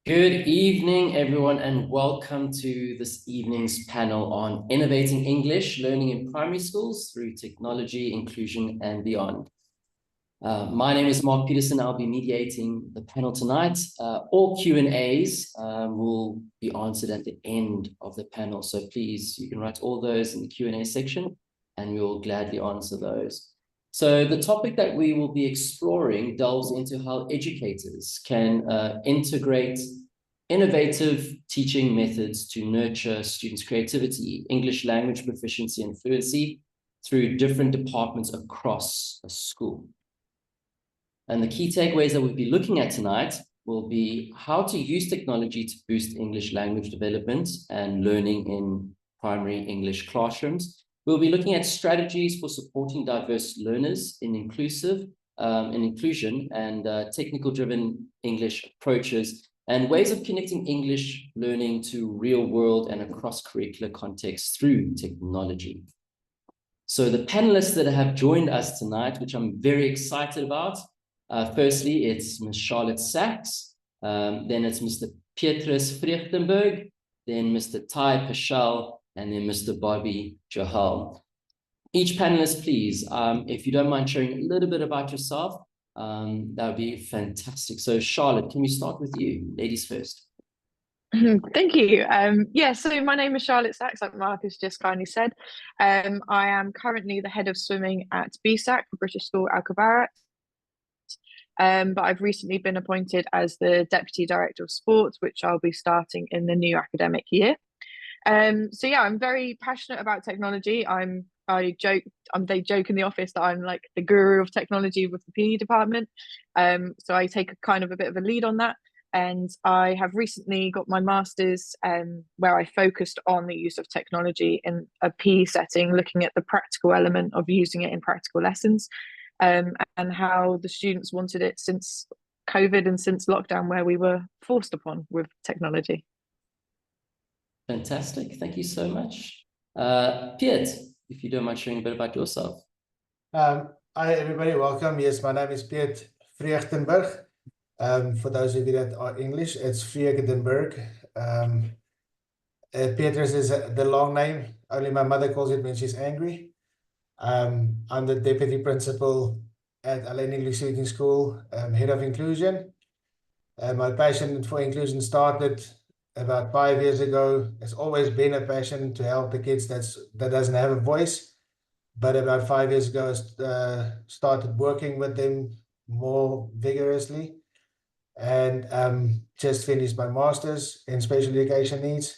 Good evening, everyone, and welcome to this evening's panel on innovating English learning in primary schools through technology, inclusion, and beyond. My name is Marc Pietersen. I'll be mediating the panel tonight. All Q&As will be answered at the end of the panel. So please, you can write all those in the Q&A section, and we will gladly answer those. So the topic that we will be exploring delves into how educators can integrate innovative teaching methods to nurture students' creativity, English language proficiency, and fluency through different departments across a school. And the key takeaways that we'll be looking at tonight will be how to use technology to boost English language development and learning in primary English classrooms. We'll be looking at strategies for supporting diverse learners in inclusion and technical-driven English approaches and ways of connecting English learning to real-world and across-curricular contexts through technology. So the panelists that have joined us tonight, which I'm very excited about, firstly, it's Ms. Charlotte Sachs, then it's Mr. Pietersen, then Mr. Ty Paschal, and then Mr. Bobby Johal. Each panelist, please, if you don't mind sharing a little bit about yourself, that would be fantastic. So Charlotte, can we start with you? Ladies first. Thank you. So my name is Charlotte Sachs, like Marc has just kindly said. I am currently the head of swimming at BSAC, British School Al Kabarat. But I've recently been appointed as the Deputy Director of Sports, which I'll be starting in the new academic year. I'm very passionate about technology. They joke in the office that I'm like the guru of technology with the PE department. So I take a bit of a lead on that. And I have recently got my master's where I focused on the use of technology in a PE setting, looking at the practical element of using it in practical lessons, and how the students wanted it since COVID and since lockdown, where we were forced upon with technology. Fantastic. Thank you so much. Piet, if you don't mind sharing a bit about yourself. Hi, everybody. Welcome. Yes, my name is Piet Vreugdenburg. For those of you that are English, it's Vreugdenburg. Pieters is the long name. Only my mother calls it when she's angry. I'm the Deputy Principal at Alleen English Speaking School, Head of Inclusion. My passion for inclusion started about 5 years ago. It's always been a passion to help the kids that doesn't have a voice. But about 5 years ago, I started working with them more vigorously, and just finished my master's in special education needs.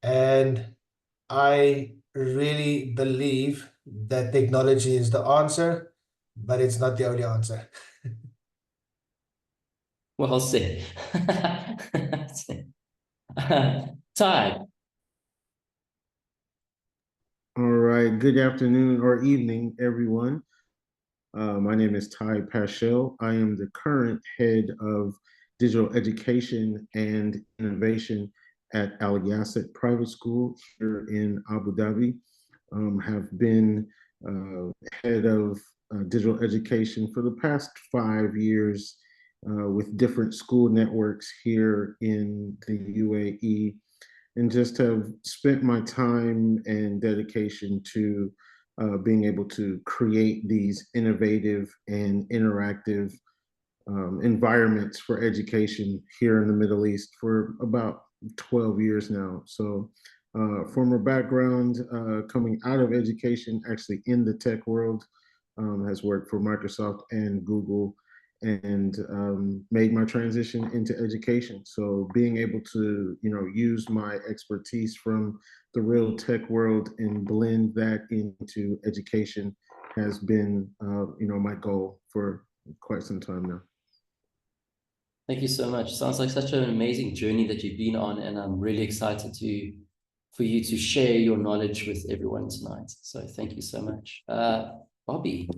And I really believe that technology is the answer, but it's not the only answer. Well said. Ty. All right, good afternoon or evening, everyone. My name is Ty Paschal. I am the current head of digital education and innovation at Al Yasset Private School here in Abu Dhabi. Have been head of digital education for the past 5 years with different school networks here in the UAE, and just have spent my time and dedication to being able to create these innovative and interactive environments for education here in the Middle East for about 12 years now. So former background coming out of education, actually in the tech world, has worked for Microsoft and Google, and made my transition into education. So being able to, use my expertise from the real tech world and blend that into education has been, my goal for quite some time now. Thank you so much. Sounds like such an amazing journey that you've been on, and I'm really excited for you to share your knowledge with everyone tonight. So thank you so much. Bobby.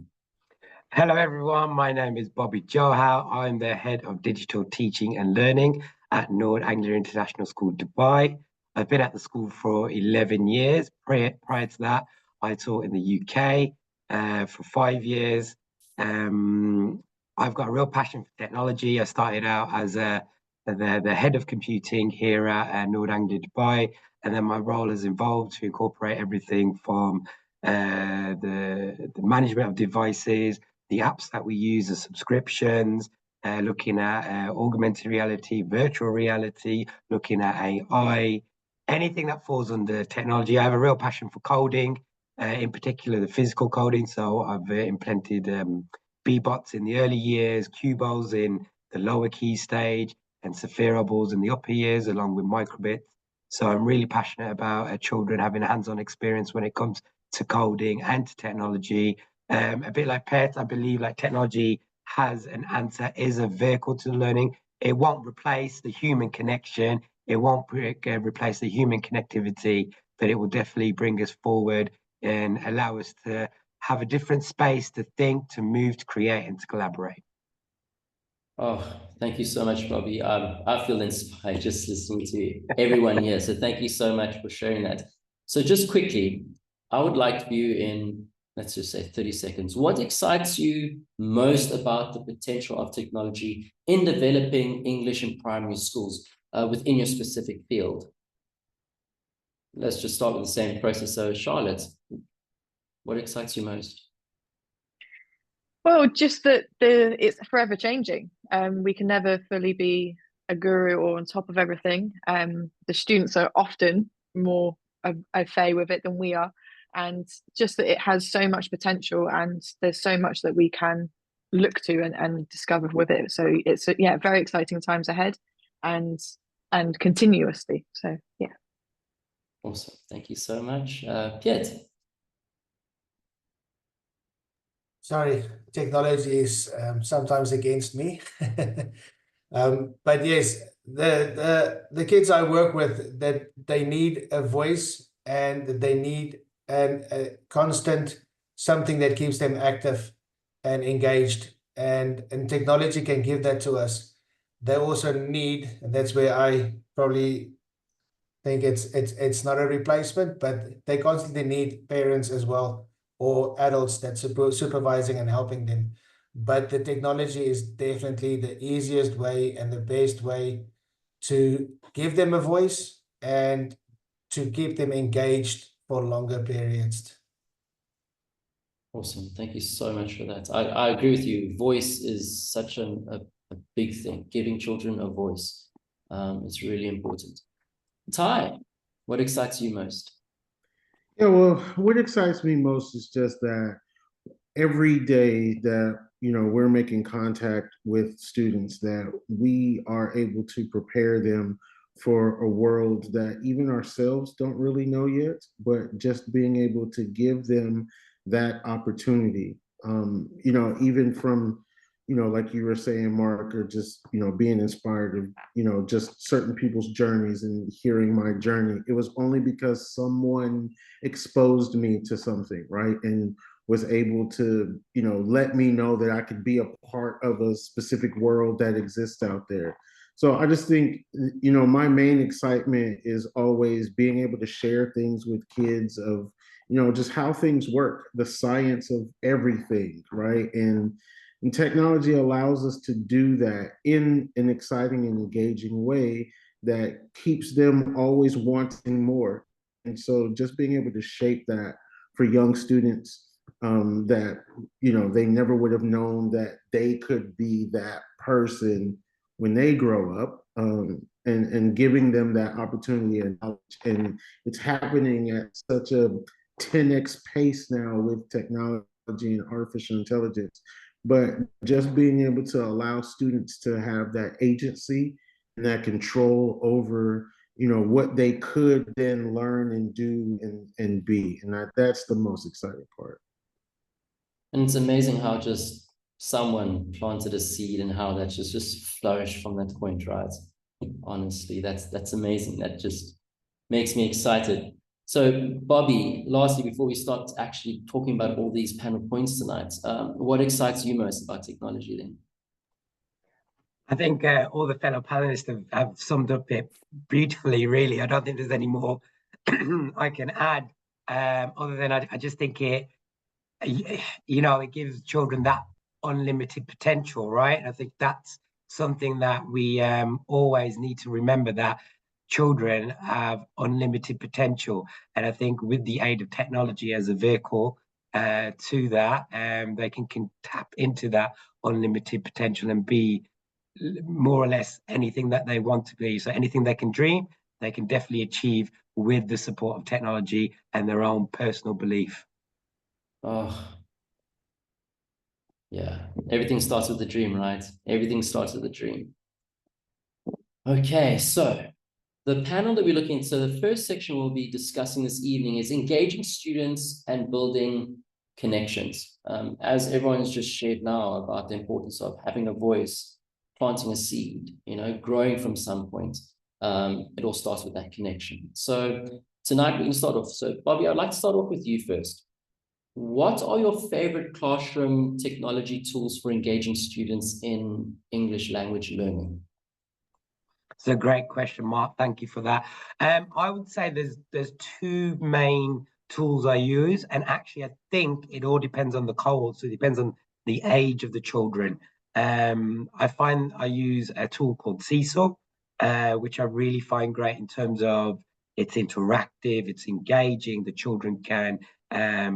Hello, everyone. My name is Bobby Johal. I'm the head of digital teaching and learning at Noor Anglia International School, Dubai. I've been at the school for 11 years. Prior to that, I taught in the UK for 5 years. I've got a real passion for technology. I started out as a the head of computing here at Nord Anglia Dubai. And then my role has evolved to incorporate everything from the management of devices, the apps that we use, the subscriptions, looking at augmented reality, virtual reality, looking at AI, anything that falls under technology. I have a real passion for coding, in particular the physical coding. So I've implemented B-bots in the early years, QBOs in the lower key stage, and Saphirables in the upper years, along with microbits. So I'm really passionate about children having a hands-on experience when it comes to coding and to technology. A bit like pets, I believe like technology has an answer, is a vehicle to learning. It won't replace the human connection. It won't replace the human connectivity, but it will definitely bring us forward and allow us to have a different space to think, to move, to create, and to collaborate. Oh, thank you so much, Bobby. I feel inspired just listening to everyone here. So thank you so much for sharing that. So just quickly, I would like you in, let's just say 30 seconds. What excites you most about the potential of technology in developing English in primary schools within your specific field? Let's just start with the same process. So Charlotte, what excites you most? Well, just that it's forever changing. We can never fully be a guru or on top of everything. The students are often more au fait with it than we are, and just that it has so much potential, and there's so much that we can look to and discover with it. So it's yeah, very exciting times ahead, and continuously. So yeah. Awesome. Thank you so much. Piet. Sorry, technology is sometimes against me. But yes, the kids I work with, that they need a voice and they need a constant something that keeps them active and engaged, and technology can give that to us. They also need, and that's where I probably think it's not a replacement, but they constantly need parents as well, or adults that supervising and helping them. But the technology is definitely the easiest way and the best way to give them a voice and to keep them engaged for longer periods. Awesome. Thank you so much for that. I agree with you. Voice is such a big thing. Giving children a voice is really important. Ty, what excites you most? Yeah, well, what excites me most is just that every day that we're making contact with students, that we are able to prepare them for a world that even ourselves don't really know yet, but just being able to give them that opportunity. Even from like you were saying, Mark, or just being inspired of just certain people's journeys and hearing my journey. It was only because someone exposed me to something, right? And was able to, let me know that I could be a part of a specific world that exists out there. So I just think, my main excitement is always being able to share things with kids of, just how things work, the science of everything, right? And technology allows us to do that in an exciting and engaging way that keeps them always wanting more. And so just being able to shape that for young students, that they never would have known that they could be that person when they grow up, and giving them that opportunity and knowledge. And it's happening at such a 10x pace now with technology and artificial intelligence. But just being able to allow students to have that agency and that control over what they could then learn and do and be, and that's the most exciting part. And it's amazing how just someone planted a seed and how that just flourished from that point, right? Honestly, that's amazing. That just makes me excited. So, Bobby, lastly, before we start actually talking about all these panel points tonight, what excites you most about technology then? I think all the fellow panelists have summed up it beautifully, really. I don't think there's any more I can add, other than I just think it gives children that unlimited potential, right? I think that's something that we always need to remember, that children have unlimited potential. And I think with the aid of technology as a vehicle to that, they can tap into that unlimited potential and be more or less anything that they want to be. So anything they can dream, they can definitely achieve with the support of technology and their own personal belief. Oh, yeah. Everything starts with the dream, right? Everything starts with the dream. Okay, so the panel that we're looking at, so the first section we'll be discussing this evening is engaging students and building connections. As everyone's just shared now about the importance of having a voice, planting a seed, growing from some point. It all starts with that connection. So tonight we're going to start off. So Bobby, I'd like to start off with you first. What are your favorite classroom technology tools for engaging students in English language learning? It's a great question, Mark. Thank you for that. I would say there's two main tools I use, and actually I think it all depends on the cohort, so it depends on the age of the children. I find I use a tool called Seesaw, which I really find great in terms of it's interactive, it's engaging. The children can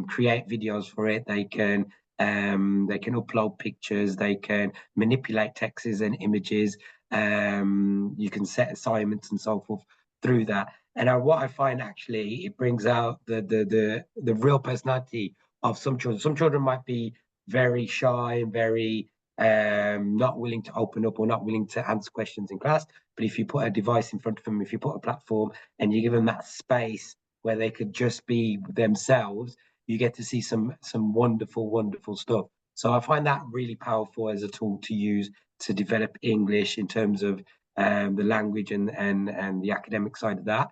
create videos for it. They can upload pictures. They can manipulate texts and images. You can set assignments and so forth through that. And what I find actually, it brings out the real personality of some children. Some children might be very shy and very not willing to open up or not willing to answer questions in class. But if you put a device in front of them, if you put a platform and you give them that space where they could just be themselves, you get to see some wonderful, wonderful stuff. So I find that really powerful as a tool to use to develop English in terms of the language and the academic side of that.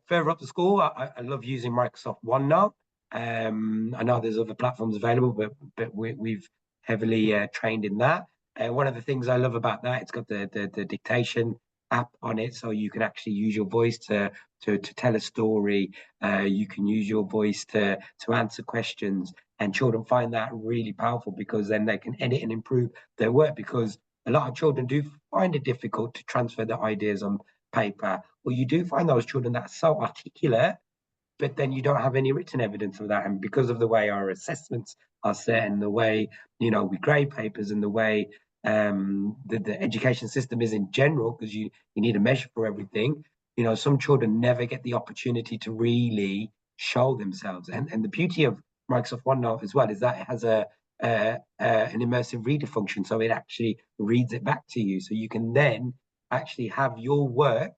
Further up the school, I love using Microsoft OneNote. I know there's other platforms available, but we've heavily trained in that. One of the things I love about that, it's got the dictation app on it, so you can actually use your voice to tell a story. You can use your voice to answer questions, and children find that really powerful because then they can edit and improve their work, because a lot of children do find it difficult to transfer their ideas on paper, or you do find those children that are so articulate, but then you don't have any written evidence of that. And because of the way our assessments are set and the way we grade papers and the way the education system is in general, because you need a measure for everything, some children never get the opportunity to really show themselves. And the beauty of Microsoft OneNote as well is that it has an immersive reader function, so it actually reads it back to you, so you can then actually have your work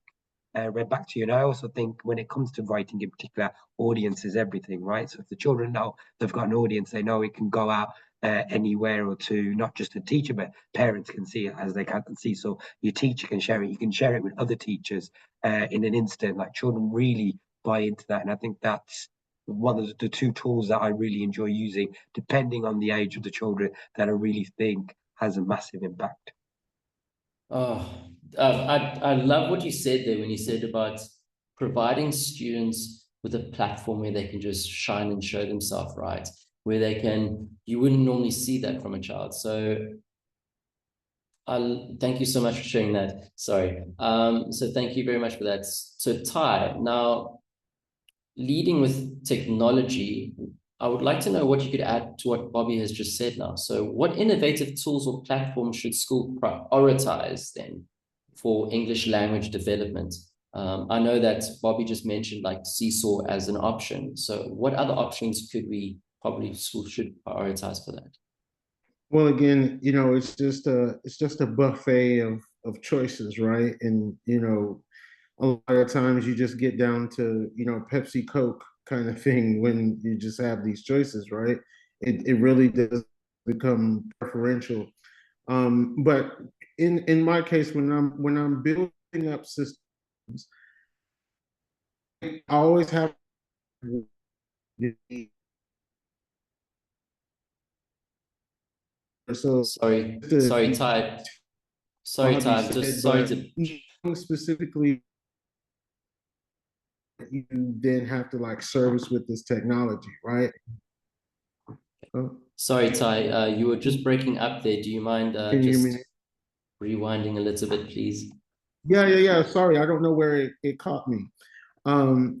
read back to you. And I also think when it comes to writing in particular, audience is everything, right? So if the children know they've got an audience, they know it can go out anywhere or to not just a teacher, but parents can see it as they can see. So your teacher can share it. You can share it with other teachers in an instant. Like, children really buy into that. And I think that's one of the two tools that I really enjoy using, depending on the age of the children, that I really think has a massive impact. Oh, I love what you said there when you said about providing students with a platform where they can just shine and show themselves, right? Where you wouldn't normally see that from a child. So thank you so much for sharing that. Sorry. So thank you very much for that. So Ty, now leading with technology, I would like to know what you could add to what Bobby has just said now. So what innovative tools or platforms should school prioritize then for English language development? I know that Bobby just mentioned like Seesaw as an option. So what other options could school should prioritize for that? Well, again, it's just a buffet of choices, right? And a lot of times you just get down to Pepsi, Coke kind of thing when you just have these choices, right? It really does become preferential. But in my case, when I'm building up systems, I always have so Sorry, Ty. Sorry, Ty. I'm just sorry to specifically. You then have to like service with this technology, right? Sorry, Ty, you were just breaking up there. Do you mind Can you hear me? rewinding a little bit, please. Yeah. Sorry, I don't know where it caught me.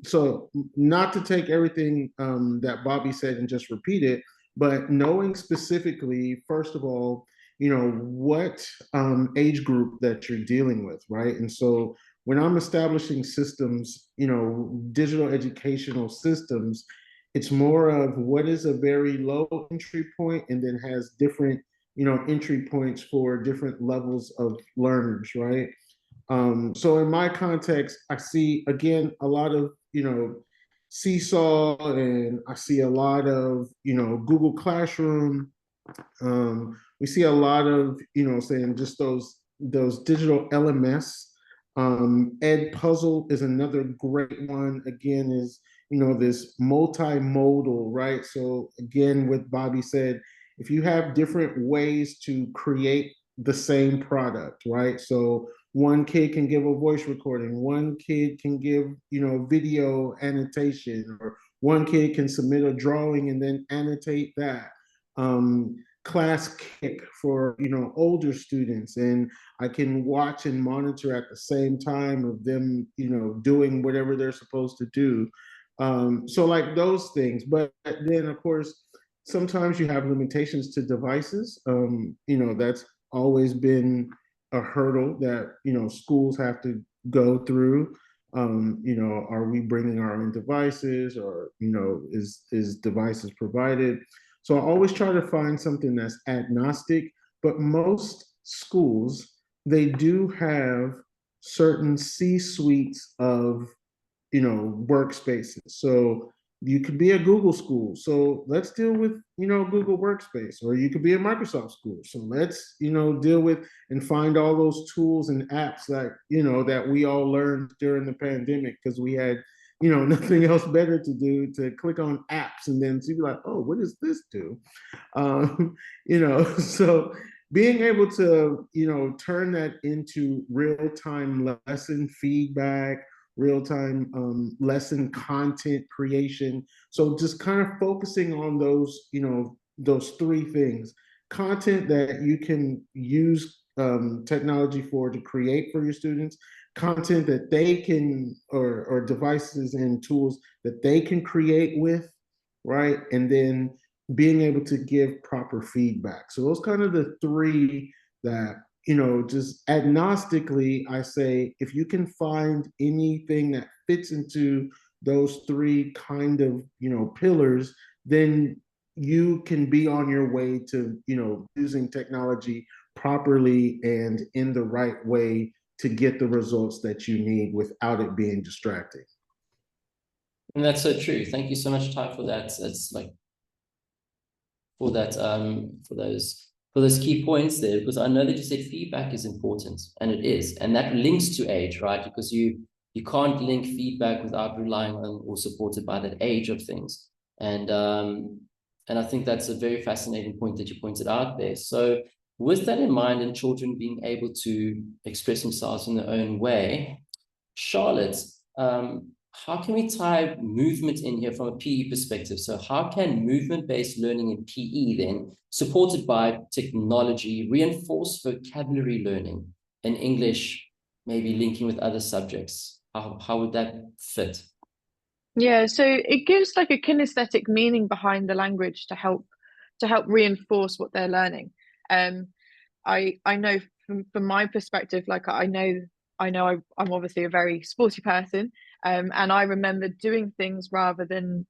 So not to take everything that Bobby said and just repeat it, but knowing specifically, first of all, what age group that you're dealing with, right? And so when I'm establishing systems, digital educational systems, it's more of what is a very low entry point and then has different, entry points for different levels of learners, right? So in my context, I see again a lot of Seesaw, and I see a lot of Google Classroom. We see a lot of saying just those digital LMS. Ed Puzzle is another great one. Again, is this multimodal, right? So again, what Bobby said, if you have different ways to create the same product, right? So one kid can give a voice recording, one kid can give video annotation, or one kid can submit a drawing and then annotate that. Class Kick for older students, and I can watch and monitor at the same time of them doing whatever they're supposed to do. So like those things, but then of course sometimes you have limitations to devices. That's always been a hurdle that schools have to go through. Are we bringing our own devices, or is devices provided? So I always try to find something that's agnostic, but most schools, they do have certain C-suites of workspaces. So you could be a Google school, so let's deal with Google Workspace, or you could be a Microsoft school, so let's deal with and find all those tools and apps that that we all learned during the pandemic, because we had nothing else better to do, to click on apps and then to be like, oh, what does this do? So being able to turn that into real-time lesson feedback, real-time lesson content creation. So just kind of focusing on those three things: content that you can use technology to create for your students, content that they can, or devices and tools that they can create with, right? And then being able to give proper feedback. So those kind of the three that just agnostically, I say, if you can find anything that fits into those three kind of, pillars, then you can be on your way to, using technology properly and in the right way to get the results that you need without it being distracting. And that's so true. Thank you so much, Ty, for that. It's like for that for those key points there, because I know that you said feedback is important, and it is, and that links to age, right? Because you can't link feedback without relying on or supported by that age of things. And I think that's a very fascinating point that you pointed out there. So with that in mind, and children being able to express themselves in their own way, Charlotte, how can we tie movement in here from a PE perspective? So how can movement-based learning in PE then, supported by technology, reinforce vocabulary learning in English, maybe linking with other subjects? How would that fit? Yeah, so it gives like a kinesthetic meaning behind the language to help reinforce what they're learning. I know from my perspective, like I know I'm obviously a very sporty person, and I remember doing things rather than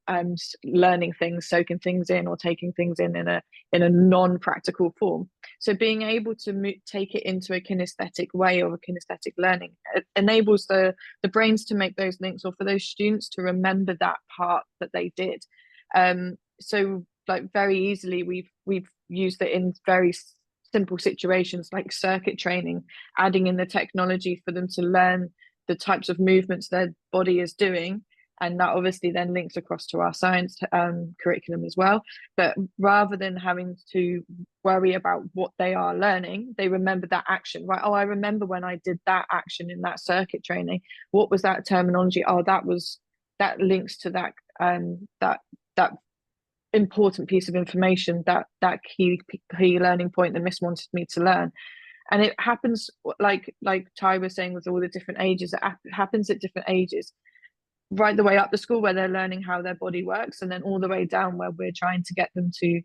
learning things, soaking things in, or taking things in a non-practical form. So being able to take it into a kinesthetic way, or a kinesthetic learning, enables the brains to make those links, or for those students to remember that part that they did. So like very easily we've used it in very simple situations like circuit training, adding in the technology for them to learn the types of movements their body is doing, and that obviously then links across to our science curriculum as well. But rather than having to worry about what they are learning, they remember that action, right? Oh, I remember when I did that action in that circuit training. What was that terminology? Oh, that links to that that important piece of information, that key learning point that Miss wanted me to learn. And it happens, like Ty was saying, with all the different ages, it happens at different ages, right the way up the school where they're learning how their body works, and then all the way down where we're trying to get them to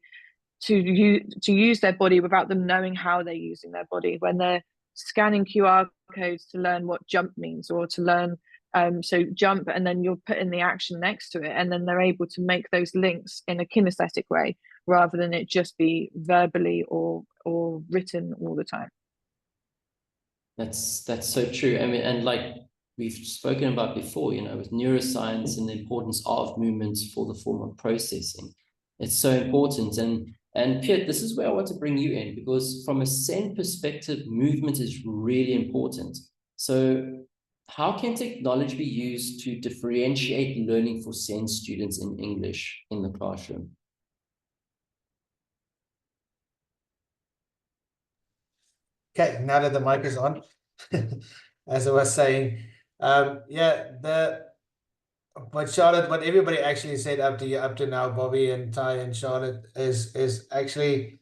use their body without them knowing how they're using their body, when they're scanning QR codes to learn what jump means, or to learn so jump, and then you'll put in the action next to it, and then they're able to make those links in a kinesthetic way rather than it just be verbally or written all the time. That's so true. I mean, and like we've spoken about before, you know, with neuroscience and the importance of movements for the form of processing, it's so important. And Piet, this is where I want to bring you in, because from a SEN perspective, movement is really important. So how can technology be used to differentiate learning for SEN students in English in the classroom? Okay, now that the mic is on, as I was saying, what everybody actually said up to now, Bobby and Ty and Charlotte, is actually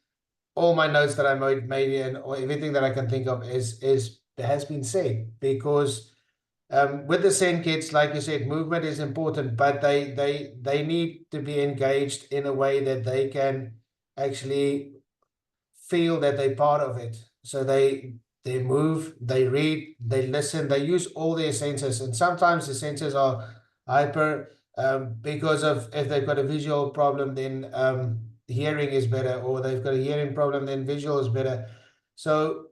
all my notes that I made or everything that I can think of has been said, because with the SEN kids, like you said, movement is important, but they need to be engaged in a way that they can actually feel that they're part of it. So they move, they read, they listen, they use all their senses, and sometimes the senses are hyper because of, if they've got a visual problem, then hearing is better, or they've got a hearing problem, then visual is better. So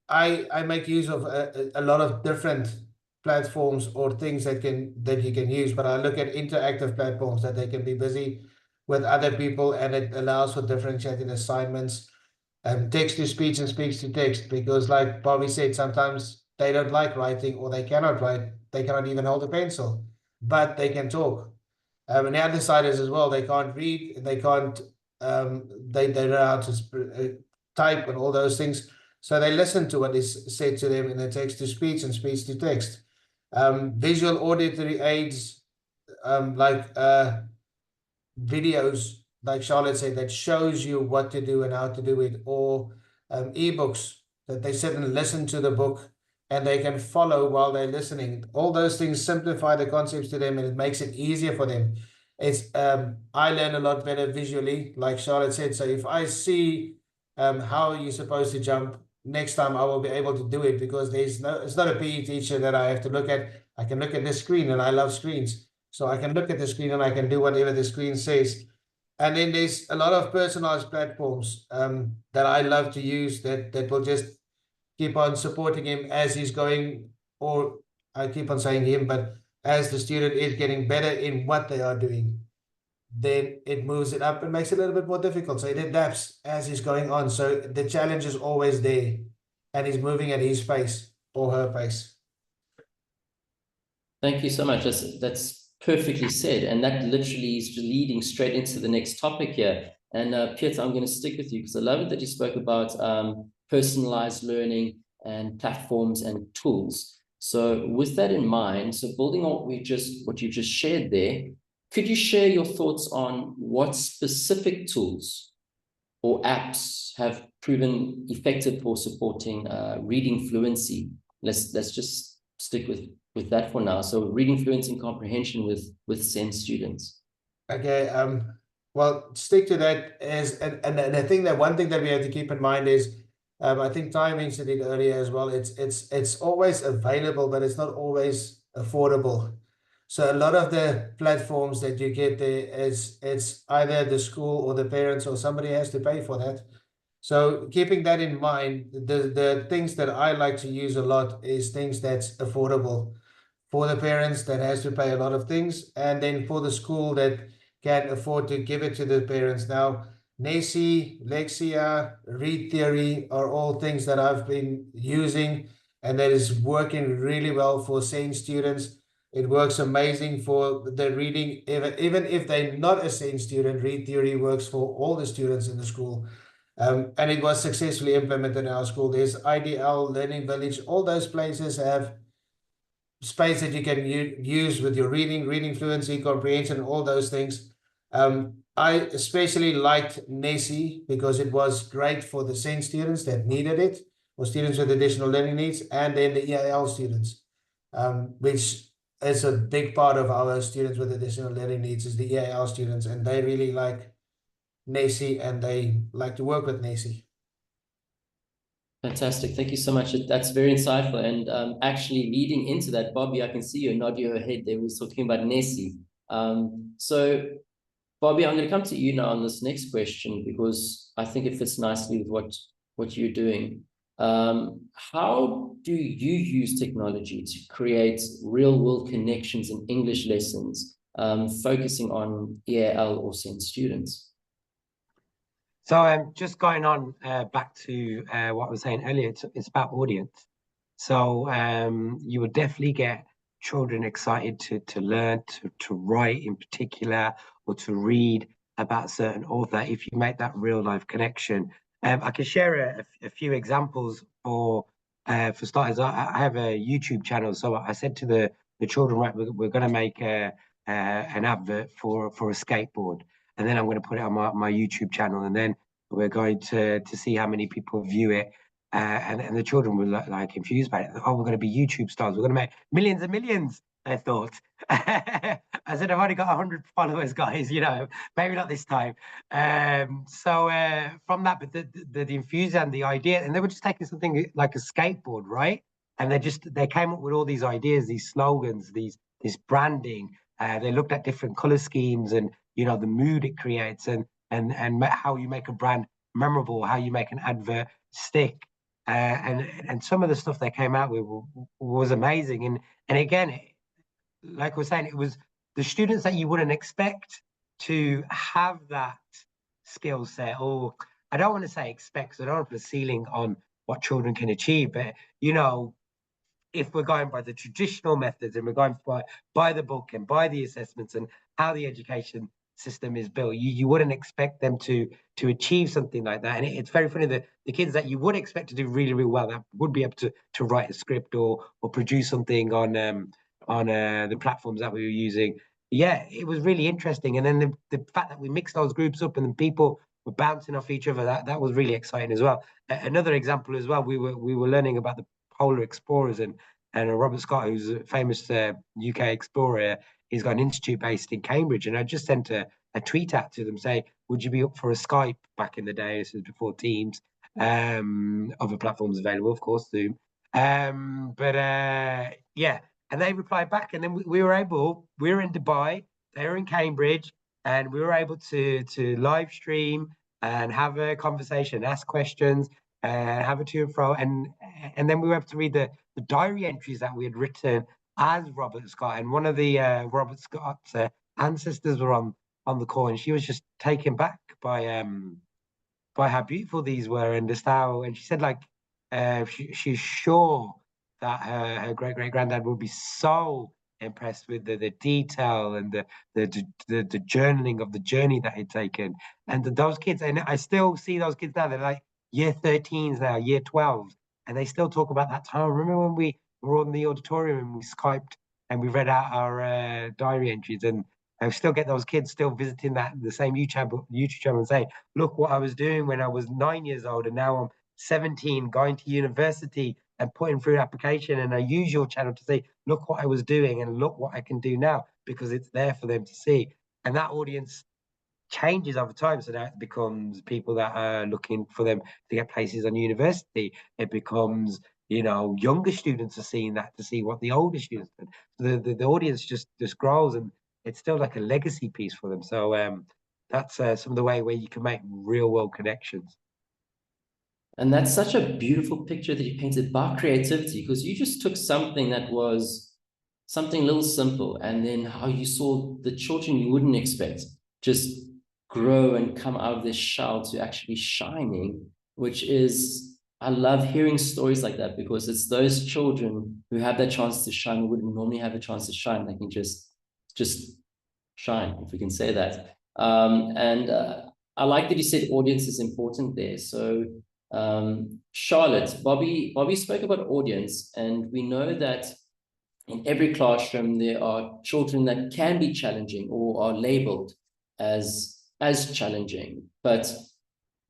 I make use of a lot of different platforms or things that you can use, but I look at interactive platforms that they can be busy with other people, and it allows for differentiated assignments, text to speech and speech to text, because like Bobby said, sometimes they don't like writing, or they cannot write, they cannot even hold a pencil, but they can talk. And the other side is as well, they can't read, they can't, they know how to type and all those things. So they listen to what is said to them in the text to speech and speech to text. Visual auditory aids, like videos, like Charlotte said, that shows you what to do and how to do it, or ebooks that they sit and listen to the book and they can follow while they're listening. All those things simplify the concepts to them, and it makes it easier for them. It's I learn a lot better visually, like Charlotte said. So if I see how you're supposed to jump, next time I will be able to do it, because it's not a PE teacher that I have to look at. I can look at the screen, and I love screens. So I can look at the screen and I can do whatever the screen says. And then there's a lot of personalized platforms that I love to use that will just keep on supporting him as he's going, or I keep on saying him, but as the student is getting better in what they are doing, then it moves it up and makes it a little bit more difficult. So it adapts as he's going on. So the challenge is always there, and he's moving at his pace or her pace. Thank you so much. That's perfectly said. And that literally is leading straight into the next topic here. And Piet, I'm going to stick with you, because I love it that you spoke about personalized learning and platforms and tools. So with that in mind, so building on what you just shared there, could you share your thoughts on what specific tools or apps have proven effective for supporting reading fluency? Let's just stick with that for now. So reading fluency and comprehension with SEN students. Okay. Well, stick to that and I think that one thing that we have to keep in mind is, I think Ty mentioned it earlier as well. It's always available, but it's not always affordable. So a lot of the platforms that you get there it's either the school or the parents or somebody has to pay for that. So keeping that in mind, the things that I like to use a lot is things that's affordable. For the parents that has to pay a lot of things, and then for the school that can afford to give it to the parents. Now, NACI, Lexia, Read Theory are all things that I've been using, and that is working really well for SEN students. It works amazing for the reading. Even if they're not a SEN student, Read Theory works for all the students in the school. And it was successfully implemented in our school. There's IDL, Learning Village, all those places have space that you can use with your reading fluency, comprehension, all those things. I especially liked NACI because it was great for the SEN students that needed it, or students with additional learning needs, and then the EAL students, which is a big part of our students with additional learning needs is the EAL students, and they really like NACI and they like to work with NACI. Fantastic. Thank you so much. That's very insightful. And actually leading into that, Bobby, I can see you nod your head there. We were talking about NACI. So Bobby, I'm going to come to you now on this next question because I think it fits nicely with what you're doing. How do you use technology to create real-world connections in English lessons, focusing on EAL or SEND students? So just going on back to what I was saying earlier, it's about audience. So you would definitely get children excited to learn, to write in particular, or to read about a certain author if you make that real life connection. I can share a few examples for starters. I have a YouTube channel, so I said to the children, right, we're going to make an advert for a skateboard, and then I'm going to put it on my YouTube channel, and then we're going to see how many people view it. And the children were like confused about it. Oh, we're going to be YouTube stars. We're going to make millions and millions, they thought. I said, I've only got 100 followers, guys, maybe not this time. So from that, but the enthusiasm, the idea, and they were just taking something like a skateboard, right? And they came up with all these ideas, these slogans, this branding. They looked at different color schemes and, the mood it creates and how you make a brand memorable, how you make an advert stick. And some of the stuff they came out with was amazing. And again, like we're saying, it was the students that you wouldn't expect to have that skill set, or I don't want to say expect, because I don't want to put a ceiling on what children can achieve, but if we're going by the traditional methods and we're going by the book and by the assessments and how the education system is built, you wouldn't expect them to achieve something like that. And it's very funny that the kids that you would expect to do really, really well, that would be able to write a script or produce something on the platforms that we were using. Yeah, it was really interesting. And then the fact that we mixed those groups up and then people were bouncing off each other, that was really exciting as well. Another example as well, we were learning about the polar explorers and Robert Scott, who's a famous UK explorer. He's got an institute based in Cambridge, and I just sent a tweet out to them saying, would you be up for a Skype back in the day? This was before Teams, other platforms available, of course, Zoom. Yeah, and they replied back, and then we were in Dubai, they were in Cambridge, and we were able to live stream and have a conversation, ask questions, have a to and fro, and then we were able to read the diary entries that we had written as Robert Scott, and one of the Robert Scott's ancestors were on the call, and she was just taken back by how beautiful these were and the style. And she said, like, she's sure that her great granddad would be so impressed with the detail and the journaling of the journey that he'd taken. And those kids, and I still see those kids now. They're like year 13s now, year 12s, and they still talk about that time. Remember when we were in the auditorium and we Skyped and we read out our diary entries, and I still get those kids still visiting the same YouTube channel and saying, look what I was doing when I was 9 years old, and now I'm 17, going to university and putting through an application, and I use your channel to say, look what I was doing and look what I can do now, because it's there for them to see. And that audience changes over time. So that becomes people that are looking for them to get places on university. It becomes, younger students are seeing that to see what the older students did. So the audience just grows, and it's still like a legacy piece for them. So that's some of the way where you can make real world connections. And that's such a beautiful picture that you painted about creativity, because you just took something that was something a little simple, and then how you saw the children you wouldn't expect just grow and come out of this shell to actually shining, which is, I love hearing stories like that, because it's those children who have that chance to shine, who wouldn't normally have a chance to shine. They can just shine, if we can say that. I like that you said audience is important there. So Charlotte, Bobby spoke about audience, and we know that in every classroom there are children that can be challenging or are labeled as challenging, but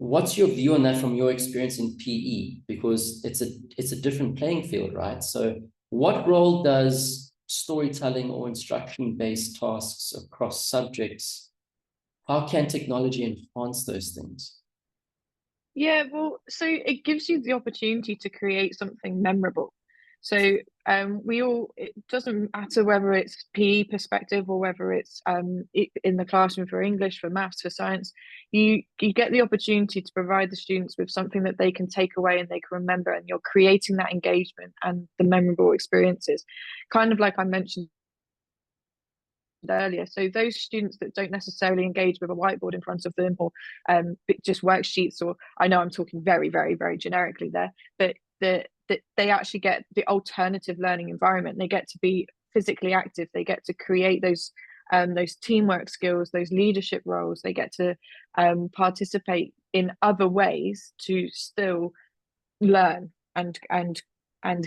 what's your view on that from your experience in PE? Because it's a different playing field, right? So what role does storytelling or instruction-based tasks across subjects, how can technology enhance those things? Yeah, well, so it gives you the opportunity to create something memorable. So it doesn't matter whether it's PE perspective or whether it's in the classroom for English, for maths, for science, you get the opportunity to provide the students with something that they can take away and they can remember, and you're creating that engagement and the memorable experiences. Kind of like I mentioned earlier. So those students that don't necessarily engage with a whiteboard in front of them, or just worksheets, or I know I'm talking very, very, very generically there, but they actually get the alternative learning environment. They get to be physically active. They get to create those teamwork skills, those leadership roles. They get to participate in other ways to still learn and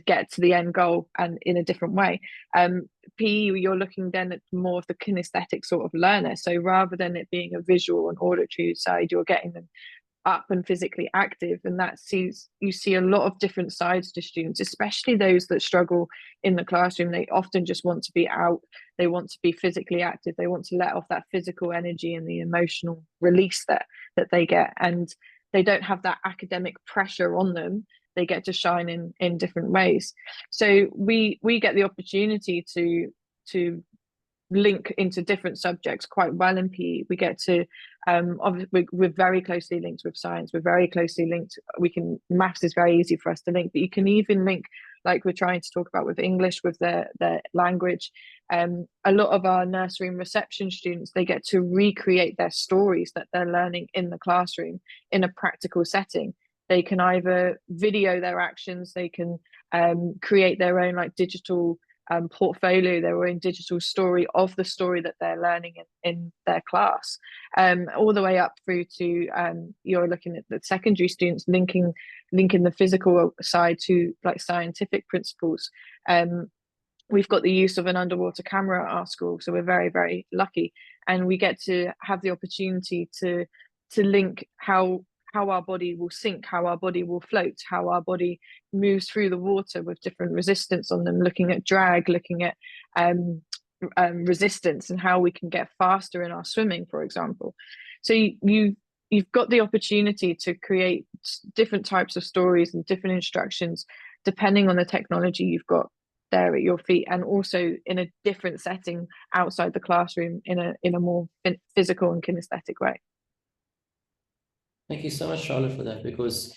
get to the end goal and in a different way. PE, you're looking then at more of the kinesthetic sort of learner. So rather than it being a visual and auditory side, you're getting them up and physically active, and you see a lot of different sides to students, especially those that struggle in the classroom. They often just want to be out, they want to be physically active, they want to let off that physical energy and the emotional release that they get, and they don't have that academic pressure on them. They get to shine in different ways. So we get the opportunity to link into different subjects quite well in PE. We get to obviously we're very closely linked with science. We're very closely linked. Maths is very easy for us to link, but you can even link, like we're trying to talk about with English, with their language. A lot of our nursery and reception students, they get to recreate their stories that they're learning in the classroom in a practical setting. They can either video their actions, they can create their own like digital portfolio, their own digital story of the story that they're learning in their class, all the way up through to you're looking at the secondary students linking the physical side to like scientific principles. We've got the use of an underwater camera at our school, so we're very, very lucky, and we get to have the opportunity to link how our body will sink, how our body will float, how our body moves through the water with different resistance on them, looking at drag, looking at resistance, and how we can get faster in our swimming, for example. So you've got the opportunity to create different types of stories and different instructions depending on the technology you've got there at your feet, and also in a different setting outside the classroom in a more physical and kinesthetic way. Thank you so much, Charlotte, for that, because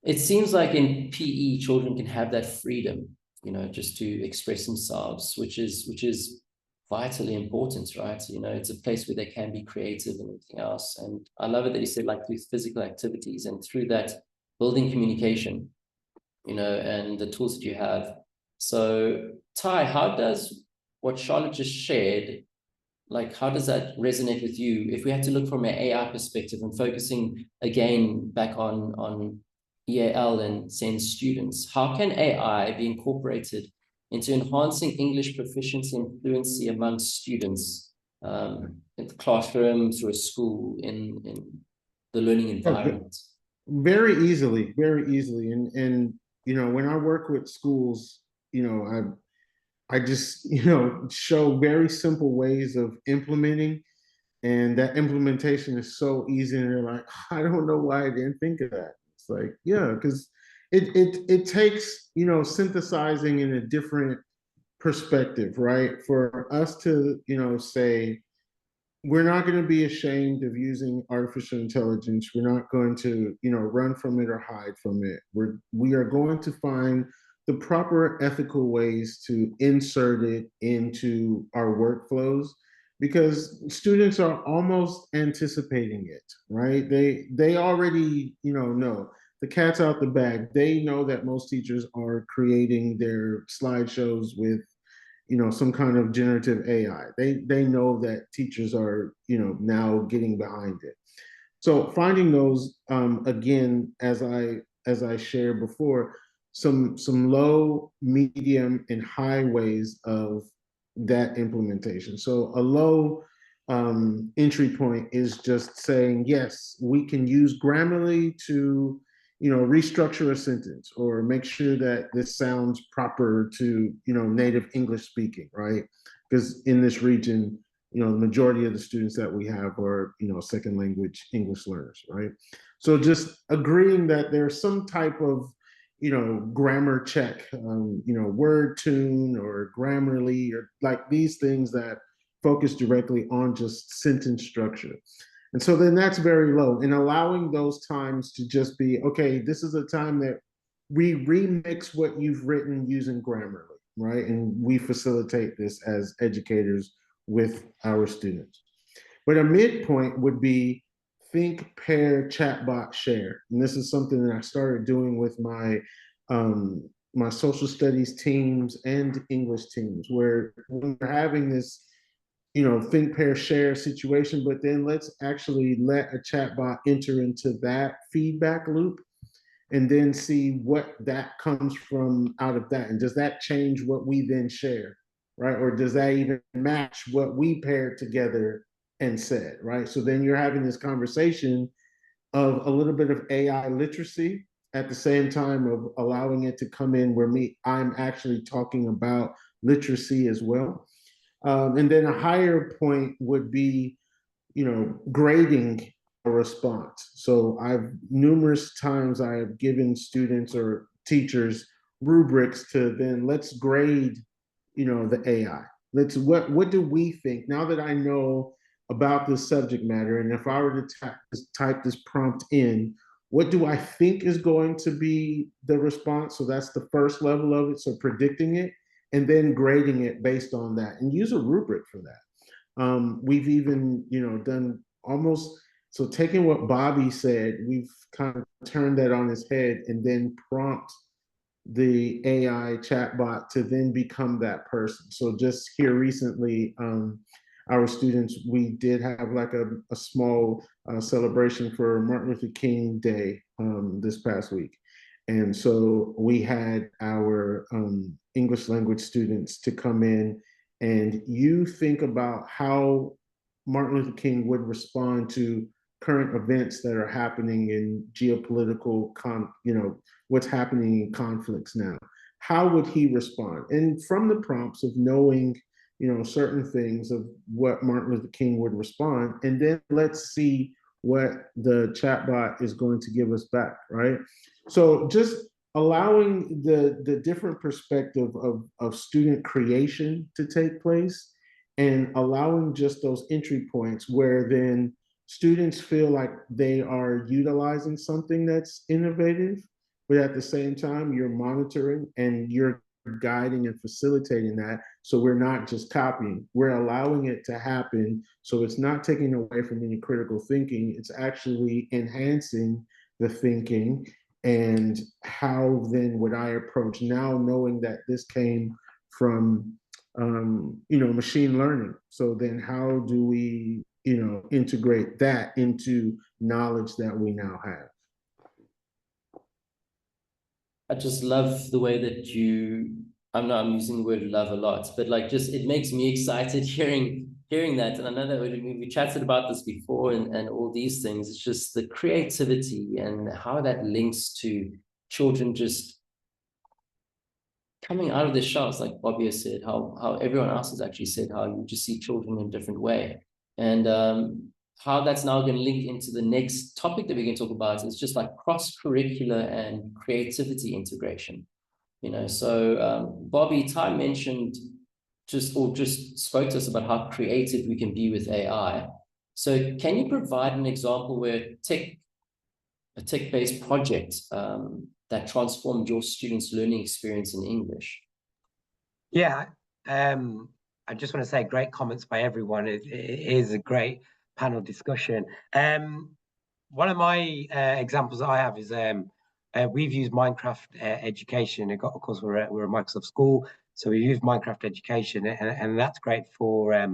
it seems like in PE, children can have that freedom, just to express themselves, which is vitally important, right? It's a place where they can be creative and everything else. And I love it that you said, like, through physical activities and through that building communication, and the tools that you have. So, Ty, how does what Charlotte just shared, like, how does that resonate with you? If we had to look from an AI perspective and focusing again back on EAL and SEND students, how can AI be incorporated into enhancing English proficiency and fluency amongst students in the classroom, through a school, in the learning environment? Very easily, very easily. And when I work with schools, I just, show very simple ways of implementing, and that implementation is so easy. And they're like, I don't know why I didn't think of that. It's like, yeah, because it takes, synthesizing in a different perspective, right? For us to, say, we're not going to be ashamed of using artificial intelligence. We're not going to, run from it or hide from it. We are going to find the proper ethical ways to insert it into our workflows, because students are almost anticipating it, right? They already, know the cat's out the bag. They know that most teachers are creating their slideshows with some kind of generative AI. They know that teachers are now getting behind it. So finding those, again, as I shared before, some low, medium, and high ways of that implementation. So a low entry point is just saying, yes, we can use Grammarly to, restructure a sentence or make sure that this sounds proper to, native English speaking, right? Because in this region, the majority of the students that we have are, second language English learners, right? So just agreeing that there's some type of, grammar check, word tune or Grammarly or like these things that focus directly on just sentence structure. And so then that's very low. And allowing those times to just be, okay, this is a time that we remix what you've written using Grammarly, right? And we facilitate this as educators with our students. But a midpoint would be think, pair, chatbot, share. And this is something that I started doing with my social studies teams and English teams, where we're having this think, pair, share situation, but then let's actually let a chatbot enter into that feedback loop and then see what that comes from out of that. And does that change what we then share, right? Or does that even match what we paired together and said, right? So then you're having this conversation of a little bit of AI literacy at the same time of allowing it to come in where I'm actually talking about literacy as well. And then a higher point would be, grading a response. So numerous times I have given students or teachers rubrics to then let's grade, the AI. What do we think now that I know about this subject matter? And if I were to type this prompt in, what do I think is going to be the response? So that's the first level of it. So predicting it and then grading it based on that, and use a rubric for that. We've even, done almost, so taking what Bobby said, we've kind of turned that on his head and then prompt the AI chatbot to then become that person. So just here recently, our students, we did have like a small celebration for Martin Luther King Day this past week. And so we had our English language students to come in, and you think about how Martin Luther King would respond to current events that are happening in geopolitical, what's happening in conflicts now. How would he respond? And from the prompts of knowing, certain things of what Martin Luther King would respond, and then let's see what the chatbot is going to give us back, right? So just allowing the different perspective of student creation to take place, and allowing just those entry points where then students feel like they are utilizing something that's innovative, but at the same time, you're monitoring and you're guiding and facilitating that. So we're not just copying, we're allowing it to happen. So it's not taking away from any critical thinking, it's actually enhancing the thinking. And how then would I approach now knowing that this came from machine learning? So then how do we, integrate that into knowledge that we now have? I just love the way that I'm using the word love a lot, but like just it makes me excited hearing that. And I know that we chatted about this before and all these things. It's just the creativity and how that links to children just coming out of their shells, like Bobby has said, how everyone else has actually said, how you just see children in a different way. And how that's now going to link into the next topic that we're going to talk about is just like cross-curricular and creativity integration. So Bobby, Ty mentioned just spoke to us about how creative we can be with AI. So can you provide an example where a tech-based project that transformed your students' learning experience in English? Yeah, I just want to say great comments by everyone. It is a great panel discussion. One of my examples that I have is we've used Minecraft education. Of course, we're a Microsoft school, so we use Minecraft education, and that's great for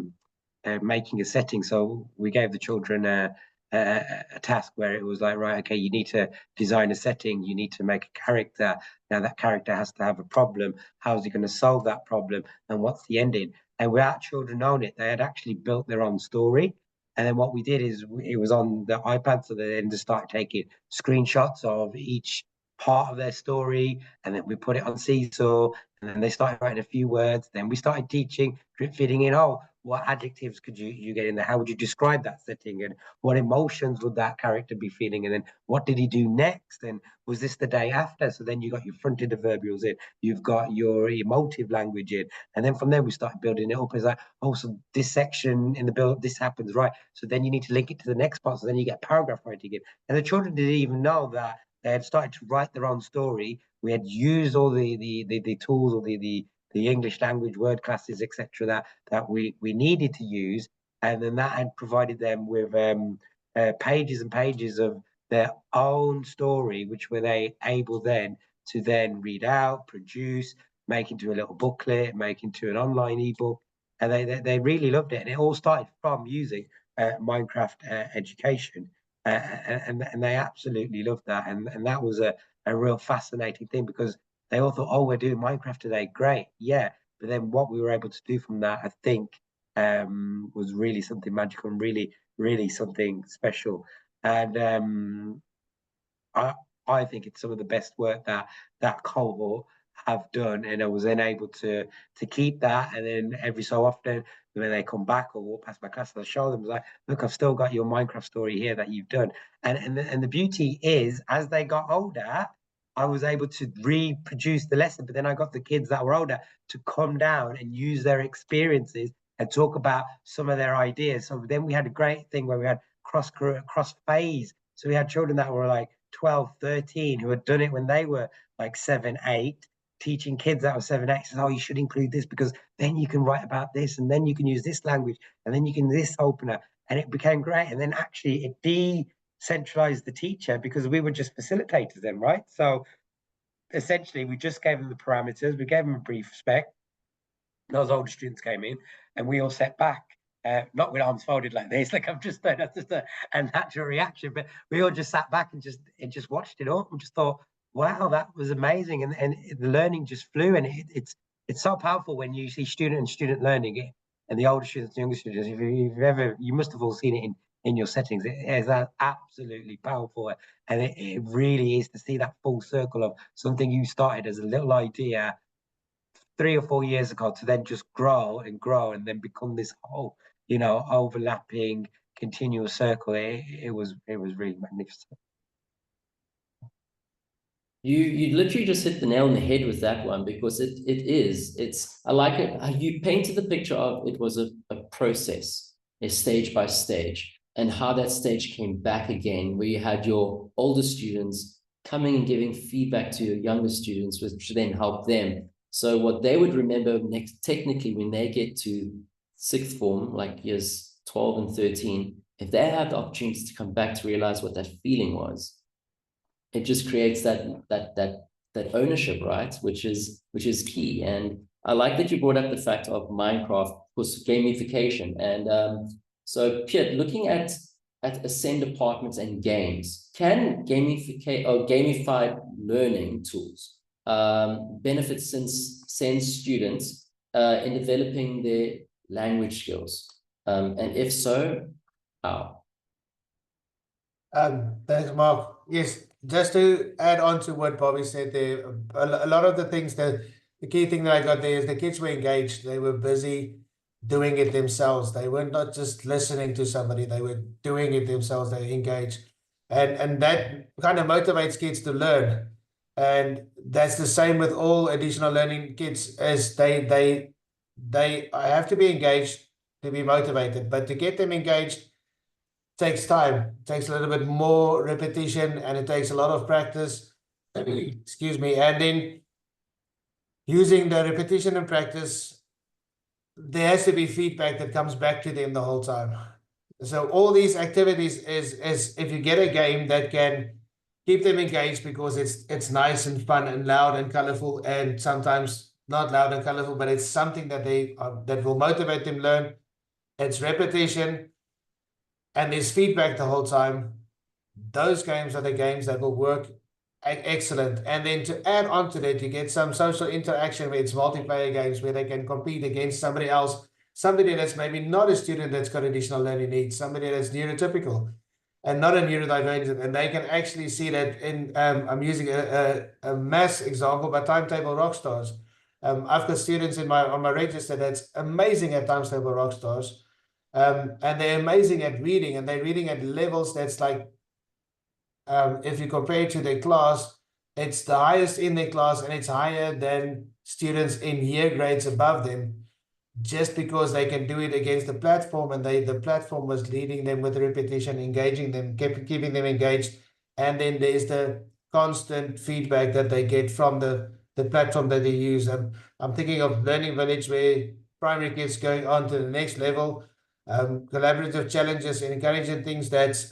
making a setting. So we gave the children a task where it was like, right, okay, you need to design a setting, you need to make a character. Now that character has to have a problem. How is he going to solve that problem? And what's the ending? And without children knowing it, they had actually built their own story. And then what we did is it was on the iPad, so they then just started taking screenshots of each part of their story, and then we put it on Seesaw, and then they started writing a few words. Then we started teaching, drip feeding in, oh, what adjectives could you get in there? How would you describe that setting? And what emotions would that character be feeling? And then what did he do next? And was this the day after? So then you got your fronted adverbials in, you've got your emotive language in. And then from there, we started building it up. It's like, oh, so this section in the build, this happens, right? So then you need to link it to the next part. So then you get paragraph writing in. And the children didn't even know that they had started to write their own story. We had used all the tools or the English language word classes, etc., that we needed to use, and then that had provided them with pages and pages of their own story, which were they able then to then read out, produce, make into a little booklet, make into an online ebook, and they really loved it. And it all started from using Minecraft education, and they absolutely loved that, and that was a real fascinating thing, because they all thought, oh, we're doing Minecraft today, great, yeah. But then what we were able to do from that, I think, was really something magical and really, really something special. And I think it's some of the best work that cohort have done, and I was then able to keep that. And then every so often, when they come back or walk past my class, I'll show them, like, look, I've still got your Minecraft story here that you've done. And the beauty is, as they got older, I was able to reproduce the lesson, but then I got the kids that were older to come down and use their experiences and talk about some of their ideas. So then we had a great thing where we had cross phase. So we had children that were like 12, 13 who had done it when they were like 7, 8, teaching kids that were 7, 8. Says, oh, you should include this because then you can write about this, and then you can use this language, and then you can this opener. And it became great. And then actually it decentralized the teacher, because we were just facilitators then, right? So essentially we just gave them the parameters, we gave them a brief spec. Those older students came in and we all sat back, not with arms folded like this, like I'm just that's just a natural reaction, but we all just sat back and just watched it all and just thought, wow, that was amazing. And the learning just flew. And it's so powerful when you see student learning it, and the older students, the younger students. If you've ever, you must have all seen it in your settings. It is absolutely powerful, and it really is to see that full circle of something you started as a little idea 3 or 4 years ago to then just grow and then become this whole, overlapping continuous circle. It was really magnificent. You literally just hit the nail on the head with that one, because it's I like it. You painted the picture of it was a process, a stage by stage, and how that stage came back again, where you had your older students coming and giving feedback to your younger students, which then helped them. So what they would remember next, technically, when they get to sixth form, like years 12 and 13, if they have the opportunity to come back to realize what that feeling was, it just creates that ownership, right? Which is key. And I like that you brought up the fact of Minecraft, was gamification. And so Piet, looking at Ascend departments and games, can gamified learning tools benefit send students in developing their language skills? And if so, how? Thanks, Mark. Yes, just to add on to what Bobby said there, a lot of the things that the key thing that I got there is the kids were engaged. They were busy doing it themselves. They were not just listening to somebody, they were doing it themselves. They were engaged. And that kind of motivates kids to learn. And that's the same with all additional learning kids, as they have to be engaged to be motivated. But to get them engaged takes time, takes a little bit more repetition, and it takes a lot of practice. Excuse me. And then using the repetition and practice, there has to be feedback that comes back to them the whole time. So all these activities is if you get a game that can keep them engaged, because it's nice and fun and loud and colorful, and sometimes not loud and colorful, but it's something that that will motivate them learn. It's repetition. and there's feedback the whole time, those games are the games that will work excellent. And then to add on to that, you get some social interaction where it's multiplayer games where they can compete against somebody else, somebody that's maybe not a student that's got additional learning needs, somebody that's neurotypical and not a neurodivergent, and they can actually see that in, I'm using a mass example, but Timetable Rockstars. I've got students on my register that's amazing at Timetable Rockstars, and they're amazing at reading, and they're reading at levels that's like, if you compare it to their class, it's the highest in their class, and it's higher than students in year grades above them, just because they can do it against the platform, and the platform was leading them with repetition, engaging them, keeping them engaged. And then there's the constant feedback that they get from the platform that they use. I'm thinking of Learning Village, where primary kids going on to the next level, collaborative challenges, encouraging things that's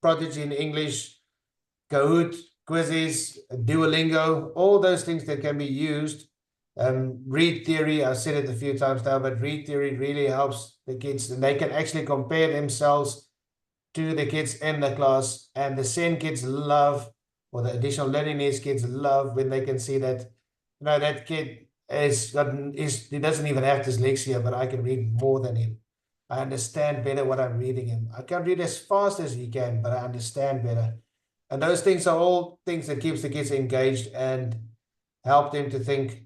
Prodigy in English, Kahoot, quizzes, Duolingo, all those things that can be used. Read theory, I've said it a few times now, but read theory really helps the kids, and they can actually compare themselves to the kids in the class. And the SEN kids love, or the additional learning needs kids love, when they can see that, that kid he doesn't even have dyslexia, but I can read more than him. I understand better what I'm reading him. I can't read as fast as he can, but I understand better. And those things are all things that keeps the kids engaged and help them to think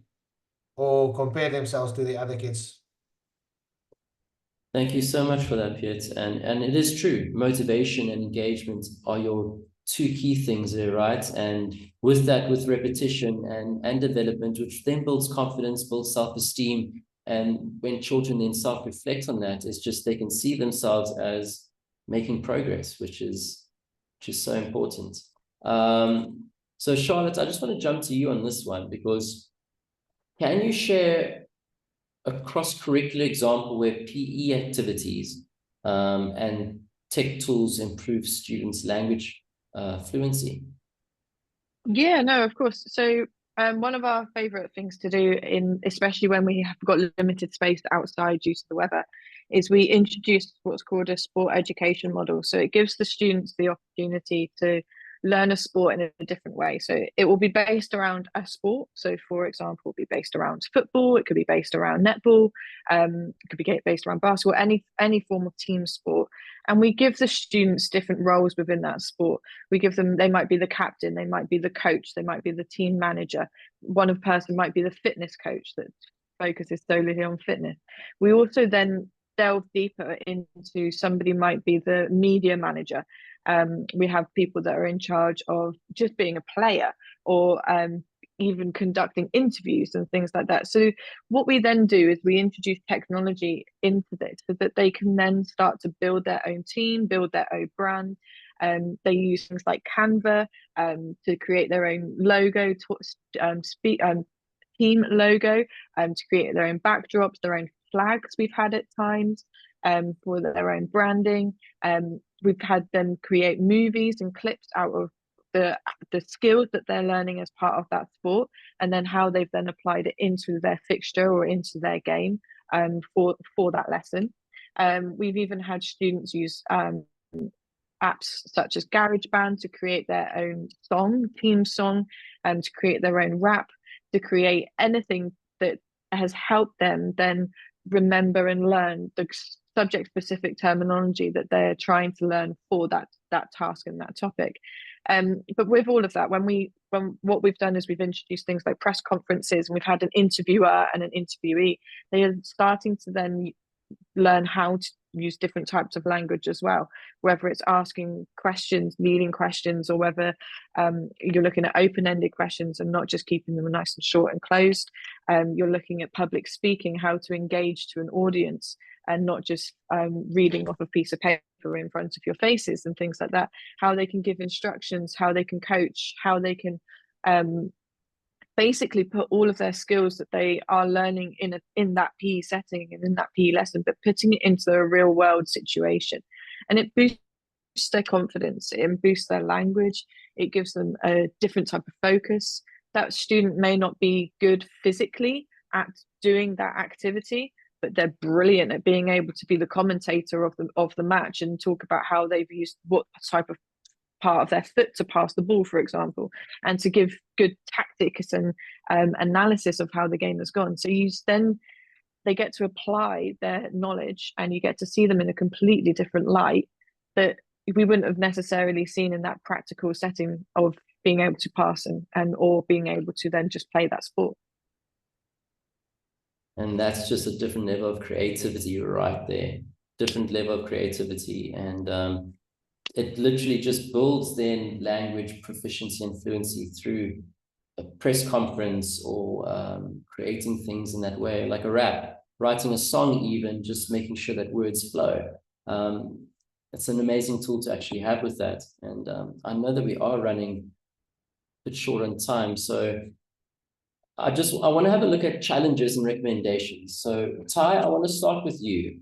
or compare themselves to the other kids. Thank you so much for that, Piet. And it is true, motivation and engagement are your two key things there, right? And with that, with repetition and development, which then builds confidence, builds self-esteem. And when children then self-reflect on that, it's just they can see themselves as making progress, which is so important. So Charlotte, I just want to jump to you on this one, because can you share a cross-curricular example where PE activities and tech tools improve students' language fluency? Yeah, no, of course. So one of our favorite things to do, especially when we have got limited space outside due to the weather, is we introduce what's called a sport education model. So it gives the students the opportunity to learn a sport in a different way. So it will be based around a sport. So for example, it will be based around football, it could be based around netball, it could be based around basketball, any form of team sport. And we give the students different roles within that sport. We give them, they might be the captain, they might be the coach, they might be the team manager. One person might be the fitness coach that focuses solely on fitness. We also then delve deeper into, somebody might be the media manager. We have people that are in charge of just being a player, or even conducting interviews and things like that. So what we then do is we introduce technology into this so that they can then start to build their own team, build their own brand. They use things like Canva to create their own logo, team logo, to create their own backdrops, their own flags we've had at times, for their own branding. We've had them create movies and clips out of the skills that they're learning as part of that sport, and then how they've then applied it into their fixture or into their game for that lesson. We've even had students use apps such as GarageBand to create their own theme song, and to create their own rap, to create anything that has helped them then remember and learn the subject specific terminology that they're trying to learn for that task and that topic. But with all of that, when what we've done is we've introduced things like press conferences, and we've had an interviewer and an interviewee. They are starting to then learn how to use different types of language as well, whether it's asking questions, leading questions, or whether you're looking at open-ended questions and not just keeping them nice and short and closed. You're looking at public speaking, how to engage to an audience, and not just reading off a piece of paper in front of your faces and things like that. How they can give instructions, how they can coach, how they can basically put all of their skills that they are learning in that PE setting and in that PE lesson, but putting it into a real world situation. And it boosts their confidence, it boosts their language, it gives them a different type of focus. That student may not be good physically at doing that activity, but they're brilliant at being able to be the commentator of the match and talk about how they've used what type of part of their foot to pass the ball, for example, and to give good tactics and analysis of how the game has gone. So then they get to apply their knowledge, and you get to see them in a completely different light that we wouldn't have necessarily seen in that practical setting of being able to pass and or being able to then just play that sport. And that's just a different level of creativity right there. Different level of creativity. And it literally just builds then language proficiency and fluency through a press conference or creating things in that way, like a rap, writing a song even, just making sure that words flow. It's an amazing tool to actually have with that. And I know that we are running a bit short on time, so I want to have a look at challenges and recommendations. So Ty, I want to start with you.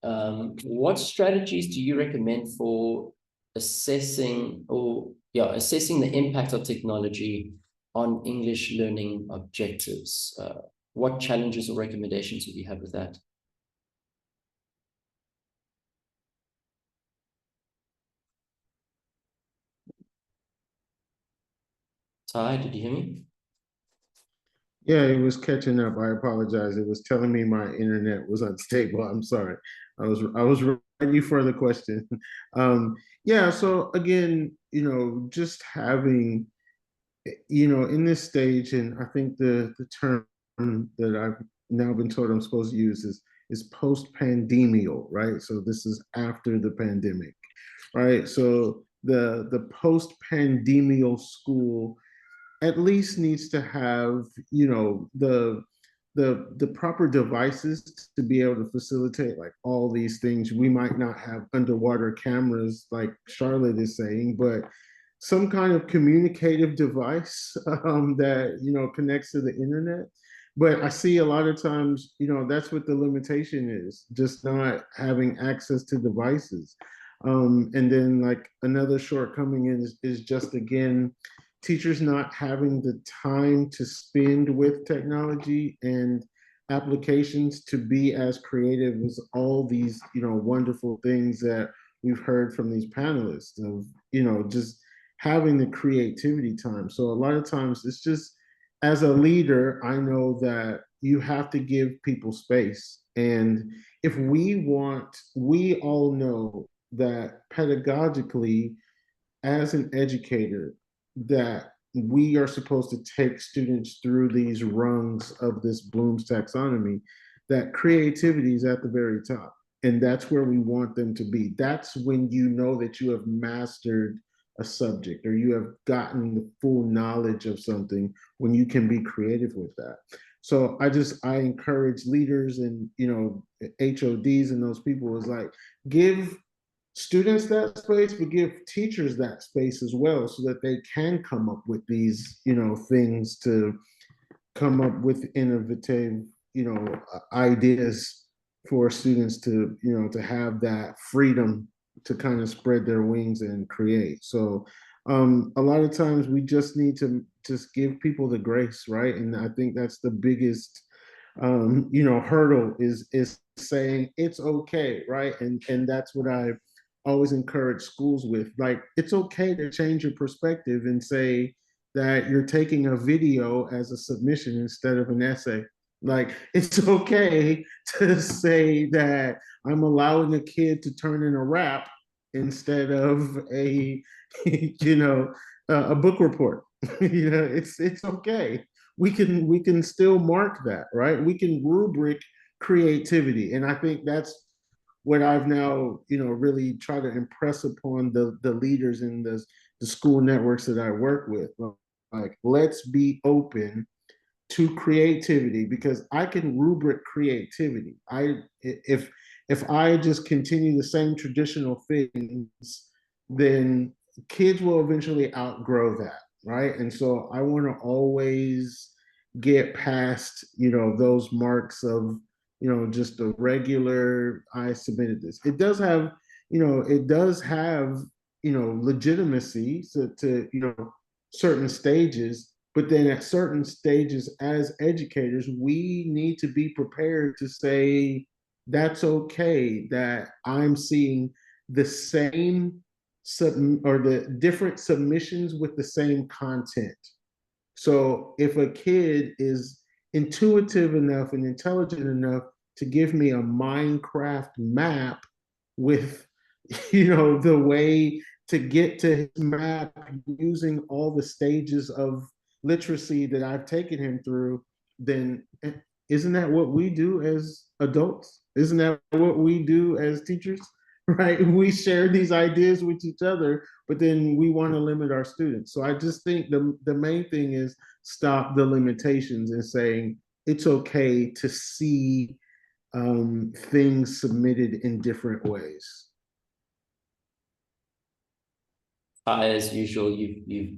What strategies do you recommend for assessing the impact of technology on English learning objectives? What challenges or recommendations would you have with that? Ty, did you hear me? Yeah, it was catching up. I apologize. It was telling me my internet was unstable. I'm sorry. I was ready for the question. Yeah, so again, just having, in this stage, and I think the term that I've now been told I'm supposed to use is post-pandemial, right? So this is after the pandemic, right? So the post-pandemial school at least needs to have, the proper devices to be able to facilitate like all these things. We might not have underwater cameras like Charlotte is saying, but some kind of communicative device that connects to the internet. But I see a lot of times, that's what the limitation is, just not having access to devices. And then like another shortcoming is just again teachers not having the time to spend with technology and applications to be as creative as all these wonderful things that we've heard from these panelists of just having the creativity time. So a lot of times it's just, as a leader, I know that you have to give people space. And if we all know that pedagogically, as an educator, that we are supposed to take students through these rungs of this Bloom's taxonomy, that creativity is at the very top. And that's where we want them to be. That's when you know that you have mastered a subject or you have gotten the full knowledge of something, when you can be creative with that. So I encourage leaders and HODs and those people is like, give students that space, but give teachers that space as well, so that they can come up with these things, to come up with innovative ideas for students to to have that freedom to kind of spread their wings and create. So a lot of times we just need to just give people the grace, right? And I think that's the biggest hurdle is saying it's okay, right? And that's what I always encourage schools with. Like, it's okay to change your perspective and say that you're taking a video as a submission instead of an essay. Like, it's okay to say that I'm allowing a kid to turn in a rap instead of a a book report. It's okay. We can still mark that, right? We can rubric creativity. And I think that's what I've now, really tried to impress upon the leaders in the school networks that I work with. Like, let's be open to creativity, because I can rubric creativity. If I just continue the same traditional things, then kids will eventually outgrow that, right? And so I want to always get past, those marks of, just a regular, I submitted this. It does have, legitimacy to certain stages, But then at certain stages as educators, we need to be prepared to say, that's okay that I'm seeing the same or the different submissions with the same content. So if a kid is intuitive enough and intelligent enough to give me a Minecraft map with, the way to get to his map using all the stages of literacy that I've taken him through, then isn't that what we do as adults? Isn't that what we do as teachers? Right? We share these ideas with each other, but then we want to limit our students. So I just think the main thing is stop the limitations and saying it's okay to see things submitted in different ways. As usual, you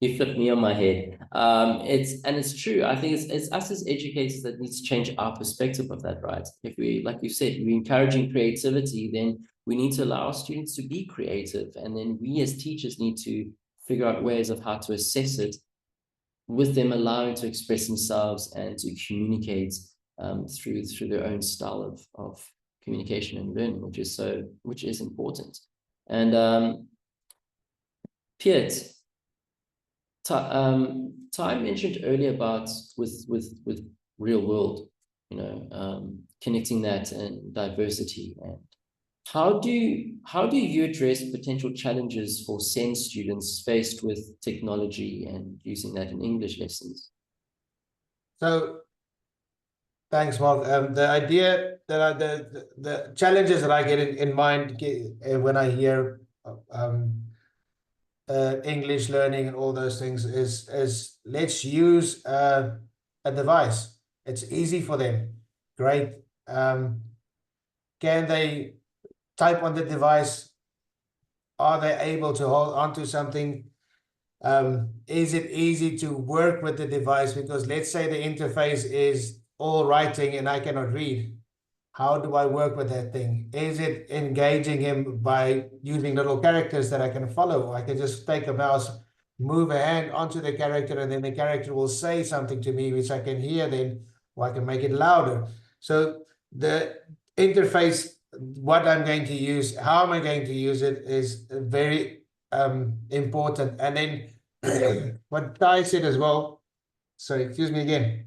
you flipped me on my head. It's true. I think it's us as educators that needs to change our perspective of that, right? If we, like you said, we're encouraging creativity, then we need to allow our students to be creative, and then we as teachers need to figure out ways of how to assess it, with them allowing to express themselves and to communicate through their own style of communication and learning, which is important. And Piet, Ty mentioned earlier about with real world, connecting that and diversity. And how do you address potential challenges for SEND students faced with technology and using that in English lessons? So thanks, Mark. The idea that the challenges that I get in mind when I hear English learning and all those things is let's use a device. It's easy for them. Great. Can they type on the device? Are they able to hold onto something? Is it easy to work with the device? Because let's say the interface is all writing and I cannot read. How do I work with that thing? Is it engaging him by using little characters that I can follow? I can just take a mouse, move a hand onto the character, and then the character will say something to me, which I can hear then, or I can make it louder. So the interface, what I'm going to use, how am I going to use it is very important. And then what Ty said as well, sorry, excuse me again.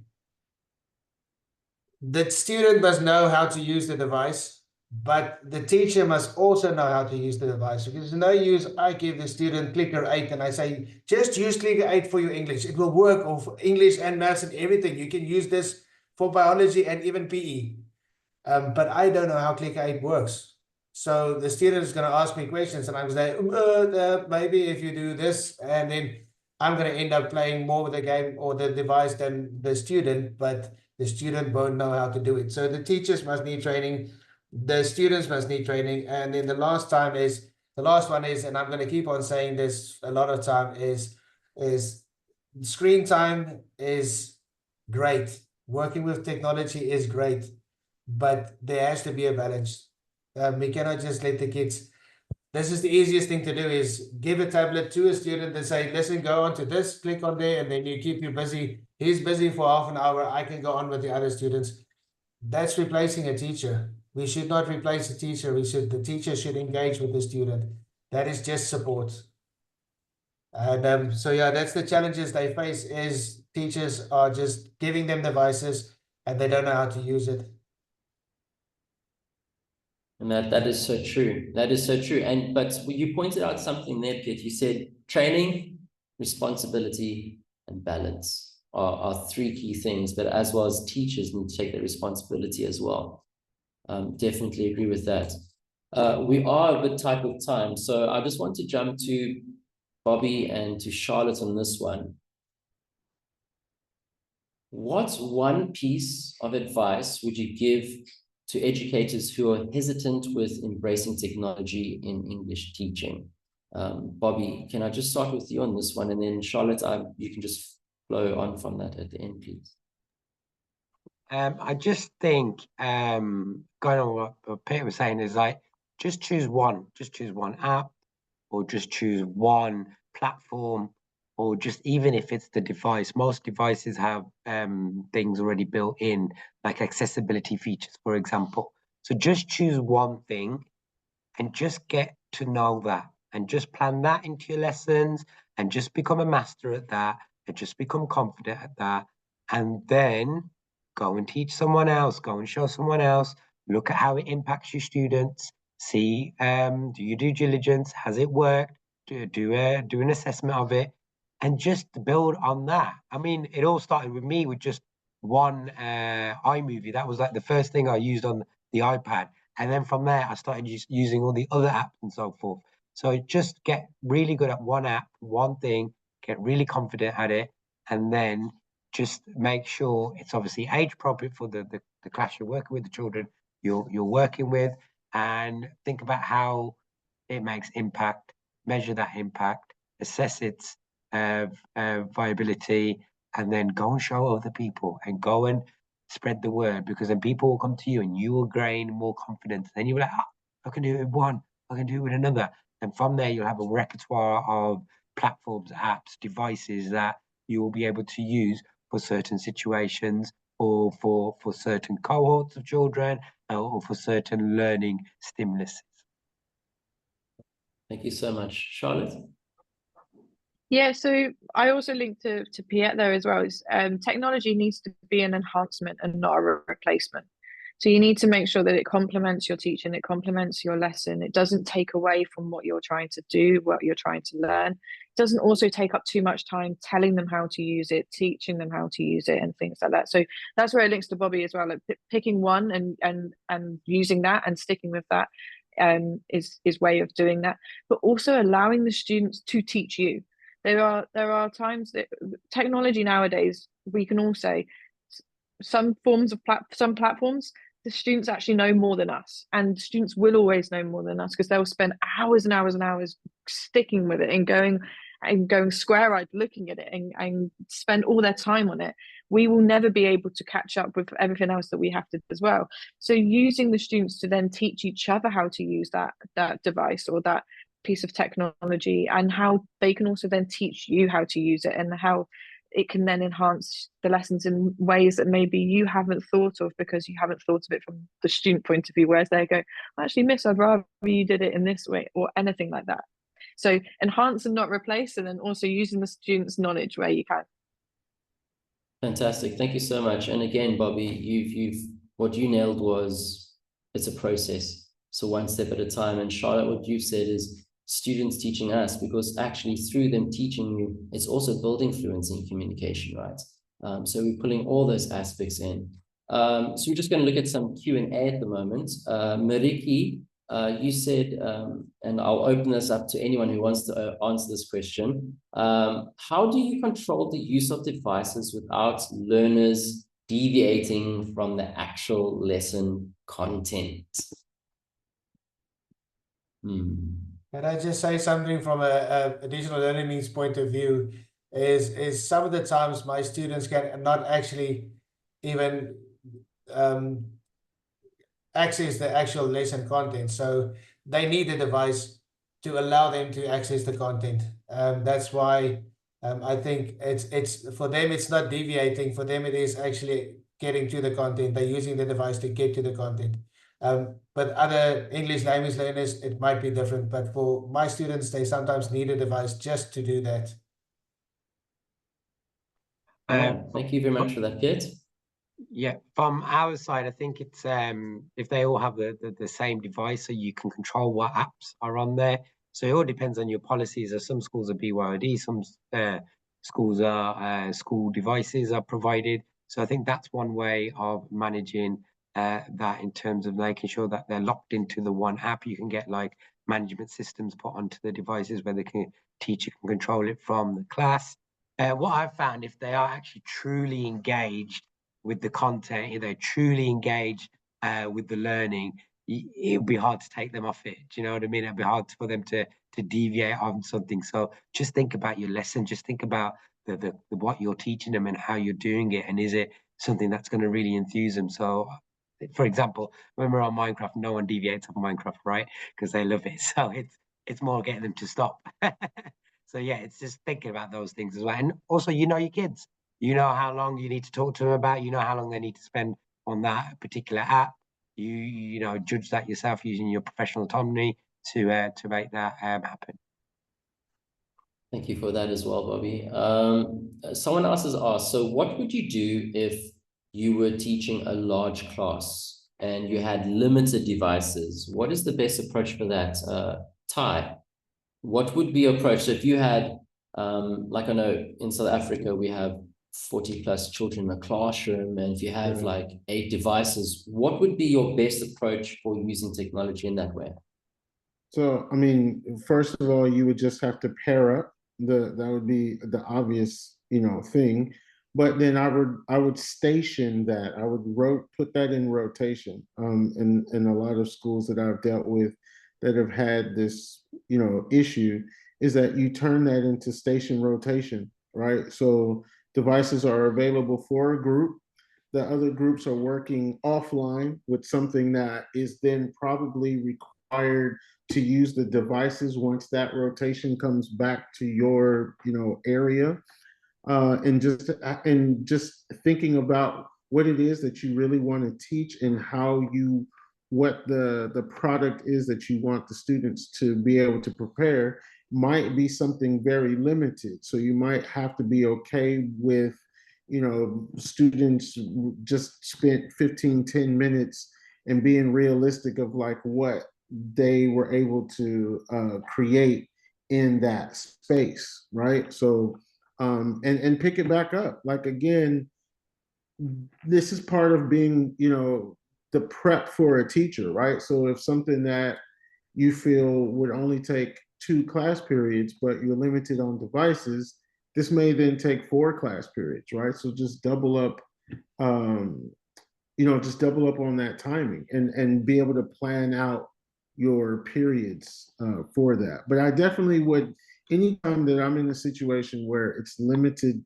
The student must know how to use the device, but the teacher must also know how to use the device. Because there's no use I give the student clicker 8 and I say, just use clicker 8 for your English. It will work for English and maths and everything. You can use this for biology and even PE. But I don't know how clicker 8 works. So the student is going to ask me questions and I'm going to say, maybe if you do this, and then I'm going to end up playing more with the game or the device than the student, but the student won't know how to do it. So the teachers must need training, the students must need training. And then the last one is, and I'm going to keep on saying this a lot of time, is screen time is great. Working with technology is great, but there has to be a balance. We cannot just let the kids. This is the easiest thing to do, is give a tablet to a student and say, listen, go on to this, click on there, and then you keep you busy. He's busy for half an hour. I can go on with the other students. That's replacing a teacher. We should not replace a teacher. The teacher should engage with the student. That is just support. And so yeah, that's the challenges they face, is teachers are just giving them devices and they don't know how to use it. And that is so true. That is so true. But you pointed out something there, Piet. You said training, responsibility, and balance are three key things. But as well as teachers need to take their responsibility as well. Definitely agree with that. We are a bit tight with time, so I just want to jump to Bobby and to Charlotte on this one. What one piece of advice would you give to educators who are hesitant with embracing technology in English teaching? Bobby, can I just start with you on this one, and then Charlotte, you can just flow on from that at the end, please. I just think going on what Peter was saying is like, just choose one app, or just choose one platform or just even if it's the device, most devices have things already built in, like accessibility features, for example. So just choose one thing and just get to know that and just plan that into your lessons and just become a master at that and just become confident at that. And then go and teach someone else, go and show someone else, look at how it impacts your students, see, do your due diligence, has it worked? Do an assessment of it and just build on that. I mean, it all started with me with just one iMovie. That was like the first thing I used on the iPad. And then from there, I started using all the other apps and so forth. So just get really good at one app, one thing, get really confident at it, and then just make sure it's obviously age appropriate for the class you're working with, the children you're working with, and think about how it makes impact, measure that impact, assess its viability, and then go and show other people and go and spread the word, because then people will come to you and you will gain more confidence. Then you'll be like, oh, I can do it with one, I can do it with another. And from there, you'll have a repertoire of platforms, apps, devices that you will be able to use for certain situations or for certain cohorts of children or for certain learning stimuluses. Thank you so much. Charlotte? Yeah, so I also linked to Piet there as well. Is technology needs to be an enhancement and not a replacement. So you need to make sure that it complements your teaching, it complements your lesson. It doesn't take away from what you're trying to do, what you're trying to learn. It doesn't also take up too much time telling them how to use it, teaching them how to use it, and things like that. So that's where it links to Bobby as well. Like picking one and using that and sticking with that is way of doing that, but also allowing the students to teach you. There are times that technology nowadays, we can all say, some forms of some platforms, the students actually know more than us, and students will always know more than us because they'll spend hours and hours and hours sticking with it and going square-eyed looking at it and spend all their time on it. We will never be able to catch up with everything else that we have to as well. So using the students to then teach each other how to use that device or that piece of technology, and how they can also then teach you how to use it, and how it can then enhance the lessons in ways that maybe you haven't thought of because you haven't thought of it from the student point of view, whereas they go, actually, miss, I'd rather you did it in this way, or anything like that. So enhance and not replace, and then also using the students' knowledge where you can. Fantastic. Thank you so much. And again, Bobby, you've what you nailed was it's a process. So one step at a time. And Charlotte, what you've said is students teaching us, because actually through them teaching you, it's also building fluency in communication, right? So we're pulling all those aspects in. So we're just going to look at some Q&A at the moment. Mariki, you said, and I'll open this up to anyone who wants to answer this question. How do you control the use of devices without learners deviating from the actual lesson content? Can I just say something from a additional learning needs point of view? Is some of the times my students can not actually even access the actual lesson content, so they need the device to allow them to access the content. That's why I think it's for them, it's not deviating. For them, it is actually getting to the content. They're using the device to get to the content. But other English language learners, it might be different. But for my students, they sometimes need a device just to do that. Thank you very much for that, Piet. Yeah, from our side, I think it's if they all have the same device, so you can control what apps are on there. So it all depends on your policies. Some schools are BYOD, some schools are school devices are provided. So I think that's one way of managing that, in terms of making sure that they're locked into the one app. You can get like management systems put onto the devices where the teacher can control it from the class. What I've found, if they are actually truly engaged with the content, if they're truly engaged with the learning, it would be hard to take them off it. Do you know what I mean? It'd be hard for them to deviate on something. So just think about your lesson. Just think about the what you're teaching them and how you're doing it, and is it something that's going to really enthuse them? So, for example, when we're on Minecraft, no one deviates off Minecraft, right? Because they love it. So it's more getting them to stop. So yeah, it's just thinking about those things as well. And also, you know your kids. You know how long you need to talk to them about. You know how long they need to spend on that particular app. You know, judge that yourself using your professional autonomy to make that happen. Thank you for that as well, Bobby. Someone else has asked, so what would you do if you were teaching a large class and you had limited devices? What is the best approach for that? Ty, what would be your approach? So if you had, like I know in South Africa, we have 40 plus children in a classroom, and if you have like 8 devices, what would be your best approach for using technology in that way? So, I mean, first of all, you would just have to pair up. That would be the obvious, thing. But then I would station that. I would put that in rotation. In a lot of schools that I've dealt with that have had this, issue, is that you turn that into station rotation, right? So devices are available for a group. The other groups are working offline with something that is then probably required to use the devices once that rotation comes back to your area, and just thinking about what it is that you really want to teach and what the product is that you want the students to be able to prepare might be something very limited. So you might have to be okay with students just spent 10 minutes and being realistic of like what they were able to create in that space, right? So and pick it back up. Like again, this is part of being, the prep for a teacher, right? So if something that you feel would only take 2 class periods, but you're limited on devices, this may then take 4 class periods, right? So just double up, just double up on that timing and be able to plan out your periods for that. But I definitely would, anytime that I'm in a situation where it's limited,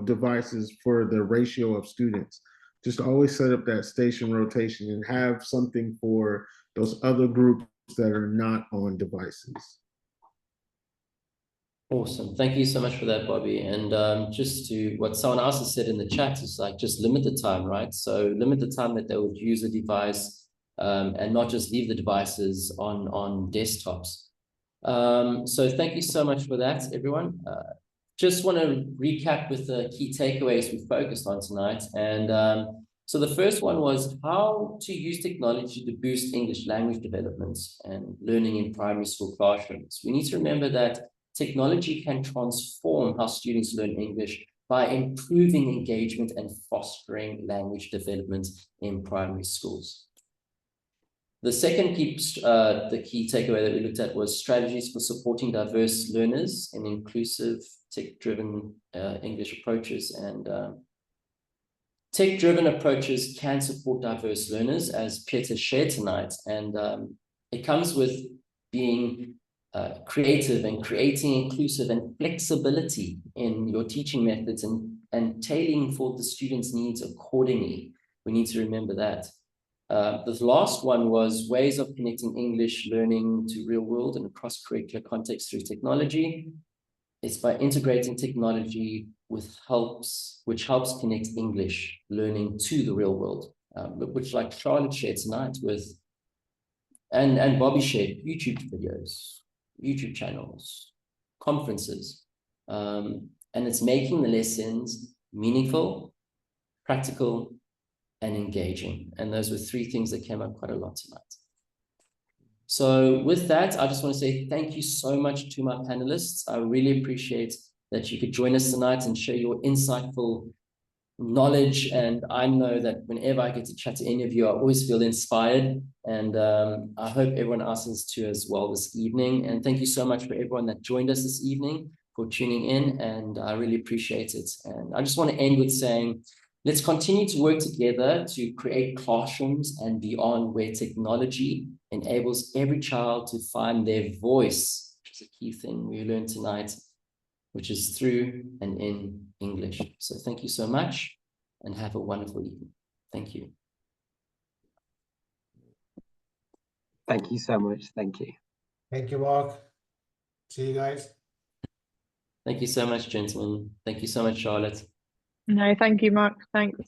devices for the ratio of students, just always set up that station rotation and have something for those other groups that are not on devices. Awesome. Thank you so much for that, Bobby. And just to what someone else has said in the chat is like just limit the time, right? So limit the time that they would use a device and not just leave the devices on desktops. So thank you so much for that, everyone. Just want to recap with the key takeaways we focused on tonight. And so the first one was how to use technology to boost English language development and learning in primary school classrooms. We need to remember that technology can transform how students learn English by improving engagement and fostering language development in primary schools. The second the key takeaway that we looked at was strategies for supporting diverse learners in inclusive tech-driven English approaches. And tech-driven approaches can support diverse learners, as Pieter shared tonight. And it comes with being creative and creating inclusive and flexibility in your teaching methods and tailoring for the students' needs accordingly. We need to remember that. The last one was ways of connecting English learning to real world and cross-curricular context through technology. It's by integrating technology which helps connect English learning to the real world, which like Charlotte shared tonight and Bobby shared YouTube videos, YouTube channels, conferences, and it's making the lessons meaningful, practical, and engaging. And those were 3 things that came up quite a lot tonight. So with that, I just want to say thank you so much to my panelists. I really appreciate that you could join us tonight and share your insightful knowledge. And I know that whenever I get to chat to any of you, I always feel inspired. And I hope everyone else is too as well this evening. And thank you so much for everyone that joined us this evening for tuning in. And I really appreciate it. And I just want to end with saying, let's continue to work together to create classrooms and beyond where technology enables every child to find their voice, which is a key thing we learned tonight, which is through and in English. So thank you so much and have a wonderful evening. Thank you. Thank you so much. Thank you. Thank you, Mark. See you guys. Thank you so much, gentlemen. Thank you so much, Charlotte. No, thank you, Mark. Thanks.